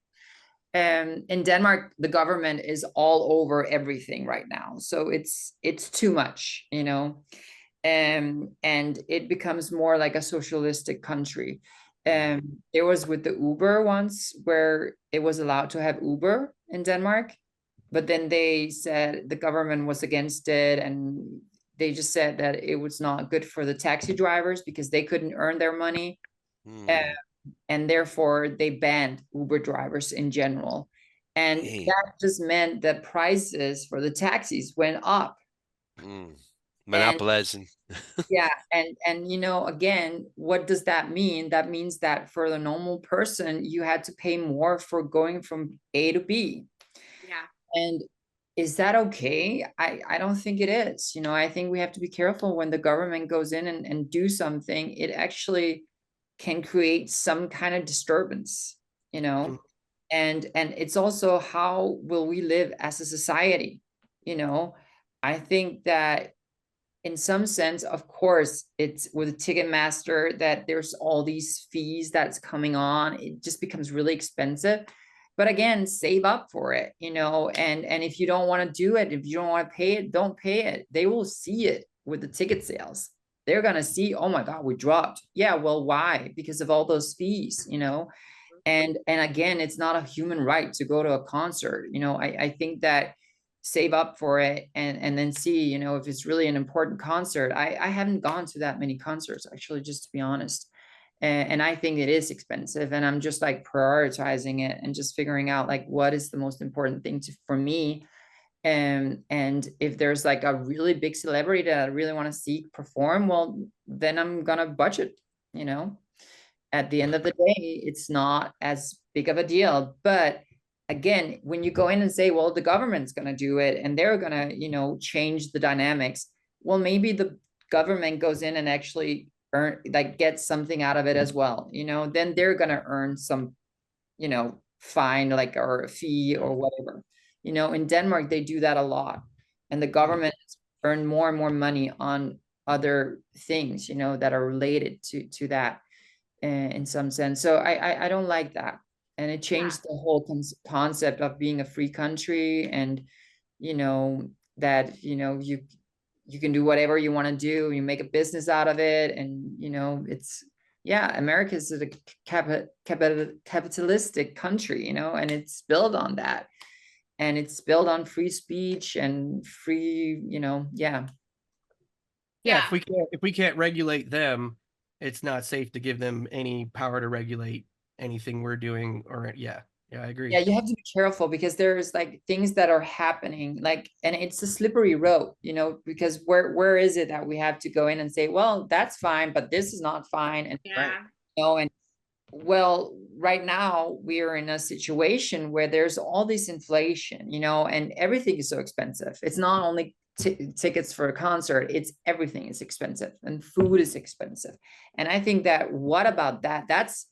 In Denmark, the government is all over everything right now. So it's too much, and it becomes more like a socialistic country. There was with the Uber once where it was allowed to have Uber in Denmark, but then they said the government was against it, and they just said that it was not good for the taxi drivers because they couldn't earn their money. And therefore they banned Uber drivers in general. And that just meant that prices for the taxis went up. Monopolizing. Yeah. And again, what does that mean? That means that for the normal person, you had to pay more for going from A to B. Yeah. And is that okay? I don't think it is. I think we have to be careful when the government goes in and do something. It actually can create some kind of disturbance, and it's also how will we live as a society. I think that in some sense, of course, it's with Ticketmaster that there's all these fees that's coming on. It just becomes really expensive. But again, save up for it, and if you don't want to do it, if you don't want to pay it, don't pay it. They will see it with the ticket sales. They're going to see, oh my God, we dropped. Yeah, well, why? Because of all those fees, and again, it's not a human right to go to a concert. I think that save up for it and then see, if it's really an important concert. I haven't gone to that many concerts, actually, just to be honest. And I think it is expensive, and I'm just like prioritizing it and just figuring out like what is the most important thing for me. And if there's like a really big celebrity that I really want to see perform, well, then I'm gonna budget. At the end of the day, it's not as big of a deal. But again, when you go in and say, well, the government's gonna do it and they're gonna, change the dynamics, well, maybe the government goes in and actually get something out of it as well. Then they're gonna earn some, fine, or a fee or whatever. In Denmark, they do that a lot, and the government earn more and more money on other things, that are related to that in some sense. So I don't like that. And it changed the whole concept of being a free country, and, that, you can do whatever you want to do. You make a business out of it. And, America is a capitalistic country, and it's built on that. And it's built on free speech and free, If we can't regulate them, it's not safe to give them any power to regulate anything we're doing. Or I agree. Yeah, you have to be careful because there's like things that are happening, and it's a slippery road, because where is it that we have to go in and say, well, that's fine, but this is not fine. And and well, right now we are in a situation where there's all this inflation, and everything is so expensive. It's not only tickets for a concert, it's everything is expensive, and food is expensive. And I think that what about that? That's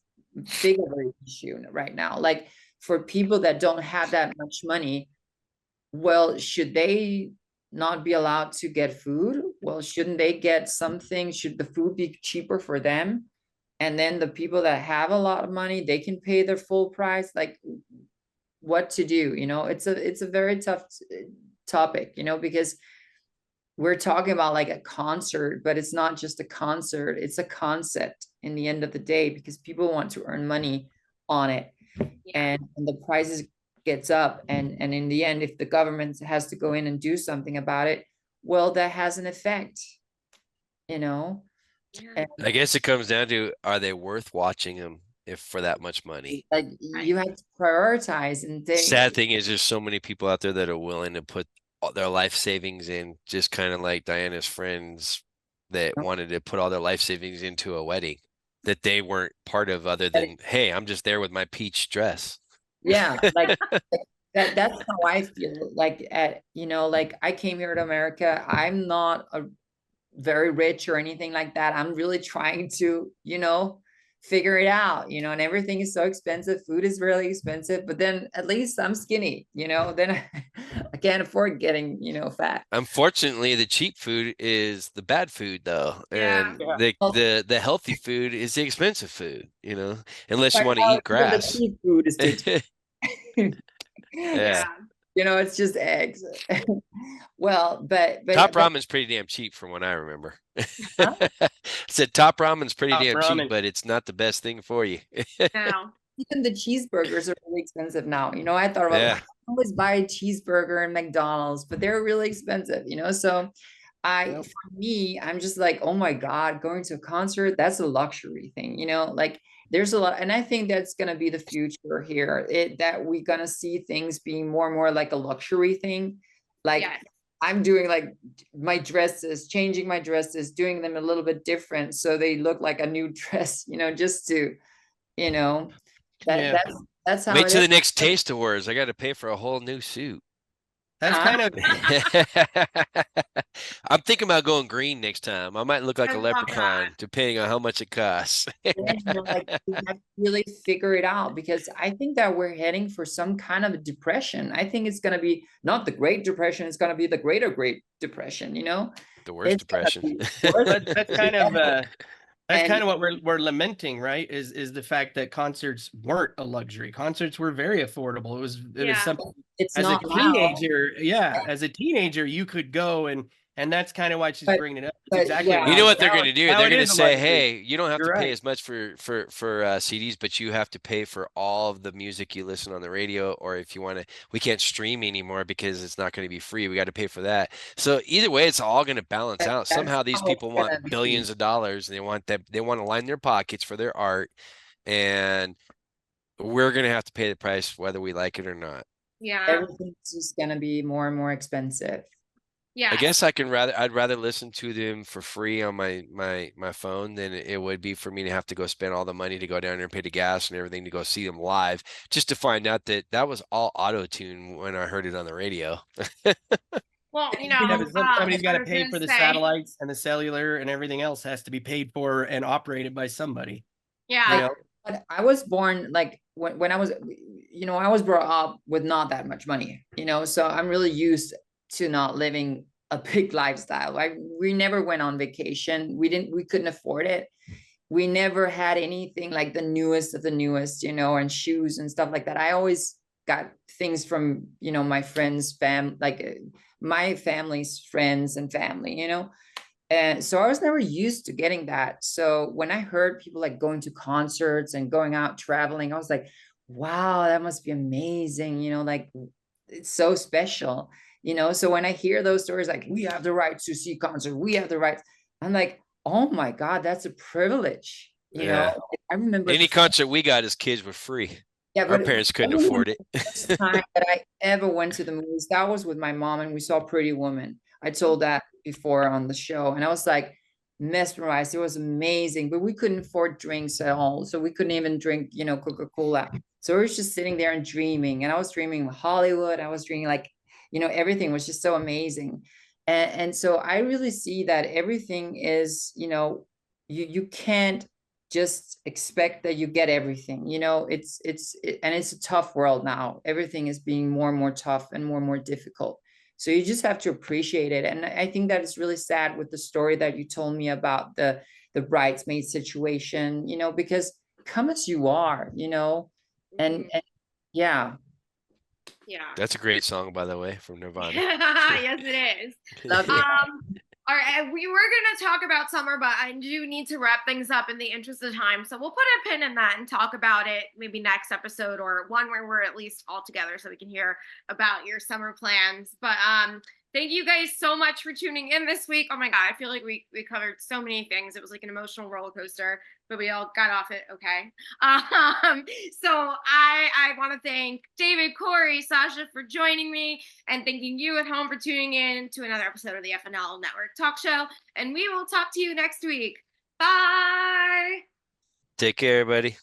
big of an issue right now. Like for people that don't have that much money, well, should they not be allowed to get food? well, shouldn't they get something? Should the food be cheaper for them? And then the people that have a lot of money, they can pay their full price. Like, what to do? It's a very tough topic, because we're talking about like a concert, but it's not just a concert, it's a concept in the end of the day, because people want to earn money on it. And the prices gets up, and in the end, if the government has to go in and do something about it, well, that has an effect, And I guess it comes down to, are they worth watching them if for that much money? like you have to prioritize and think. Sad thing is there's so many people out there that are willing to put all their life savings in, just kind of like Diana's friends that wanted to put all their life savings into a wedding that they weren't part of, other than, hey, I'm just there with my peach dress. Yeah, like that's how I feel. Like like I came here to America. I'm not a very rich or anything like that. I'm really trying to, figure it out, and everything is so expensive. Food is really expensive, but then at least I'm skinny, then I can't afford getting, fat. Unfortunately, the cheap food is the bad food though. And the healthy food is the expensive food, unless you want to eat grass. The cheap food is too Yeah. It's just eggs. Well, but Top ramen's pretty damn cheap from what I remember. Huh? I said top ramen's pretty Top damn ramen. cheap, but it's not the best thing for you. No. even the cheeseburgers are really expensive now. I thought about Yeah. I always buy a cheeseburger in McDonald's, but they're really expensive, So Yep. for me, I'm just like, oh my God, going to a concert, that's a luxury thing, like there's a lot, and I think that's gonna be the future here. That we're gonna see things being more and more like a luxury thing. Like Yes. I'm doing like my dresses, changing my dresses, doing them a little bit different so they look like a new dress, just to, Yeah. that's how Wait it till is. the next Taste Awards. I got to pay for a whole new suit. That's kind of I'm thinking about going green next time. I might look like I a love leprechaun, that. depending on how much it costs. Like we have to really figure it out, because I think that we're heading for some kind of a depression. I think it's going to be not the Great Depression, it's going to be the Great Depression, The worst It's gonna depression. be worse. that's kind of that's And- kind of what we're lamenting, right? Is the fact that concerts weren't a luxury. Concerts were very affordable. It was Yeah. something It's as a not now. teenager. Yeah, as a teenager, you could go and that's kind of why she's But- bringing it up. but It's exactly yeah. why. You know what they're Now going to do? now They're it going to is a say, luxury. "Hey, you don't have You're to pay right. as much for CDs, but you have to pay for all of the music you listen on the radio, or if you want to, we can't stream anymore because it's not going to be free. We got to pay for that." So either way, it's all going to balance out. That's Somehow these how it's people gonna want be. billions of dollars, and they want to line their pockets for their art, and we're going to have to pay the price whether we like it or not. Yeah. Everything's just going to be more and more expensive. Yeah. I guess I'd rather listen to them for free on my phone than it would be for me to have to go spend all the money to go down there and pay the gas and everything to go see them live, just to find out that was all auto-tune when I heard it on the radio. Well, Yeah, but somebody's got I to was pay gonna for the say, satellites and the cellular and everything else has to be paid for and operated by somebody. Yeah. You know? But I was born like when I was, I was brought up with not that much money, so I'm really used to not living a big lifestyle. Like we never went on vacation. We couldn't afford it. We never had anything like the newest of the newest, and shoes and stuff like that. I always got things from, my friends, my family's friends and family, And so I was never used to getting that. So when I heard people like going to concerts and going out traveling, I was like, wow, that must be amazing. Like it's so special, So when I hear those stories, like we have the right to see concert, we have the right, I'm like, oh my God, that's a privilege. Yeah. I remember Any concert we got as kids were free. yeah, Our parents couldn't afford it. The first time that I ever went to the movies, that was with my mom, and we saw Pretty Woman. I told that before on the show, and I was like mesmerized. It was amazing, but we couldn't afford drinks at all, so we couldn't even drink, Coca-Cola. So we were just sitting there and dreaming, and I was dreaming of Hollywood. I was dreaming like, everything was just so amazing, and so I really see that everything is, you can't just expect that you get everything, and it's a tough world now. Everything is being more and more tough and more difficult. So you just have to appreciate it. And I think that is really sad with the story that you told me about the bridesmaid situation, you know, because come as you are, you know, and yeah. Yeah. That's a great song, by the way, from Nirvana. Yes, it is. Love you. All right, we were going to talk about summer, but I do need to wrap things up in the interest of time. So we'll put a pin in that and talk about it maybe next episode, or one where we're at least all together so we can hear about your summer plans. But thank you guys so much for tuning in this week. Oh my God, I feel like we covered so many things. It was like an emotional roller coaster, but we all got off it okay. So I want to thank David, Corey, Sasha for joining me, and thanking you at home for tuning in to another episode of the FNL Network Talk Show. And we will talk to you next week. Bye. Take care, everybody.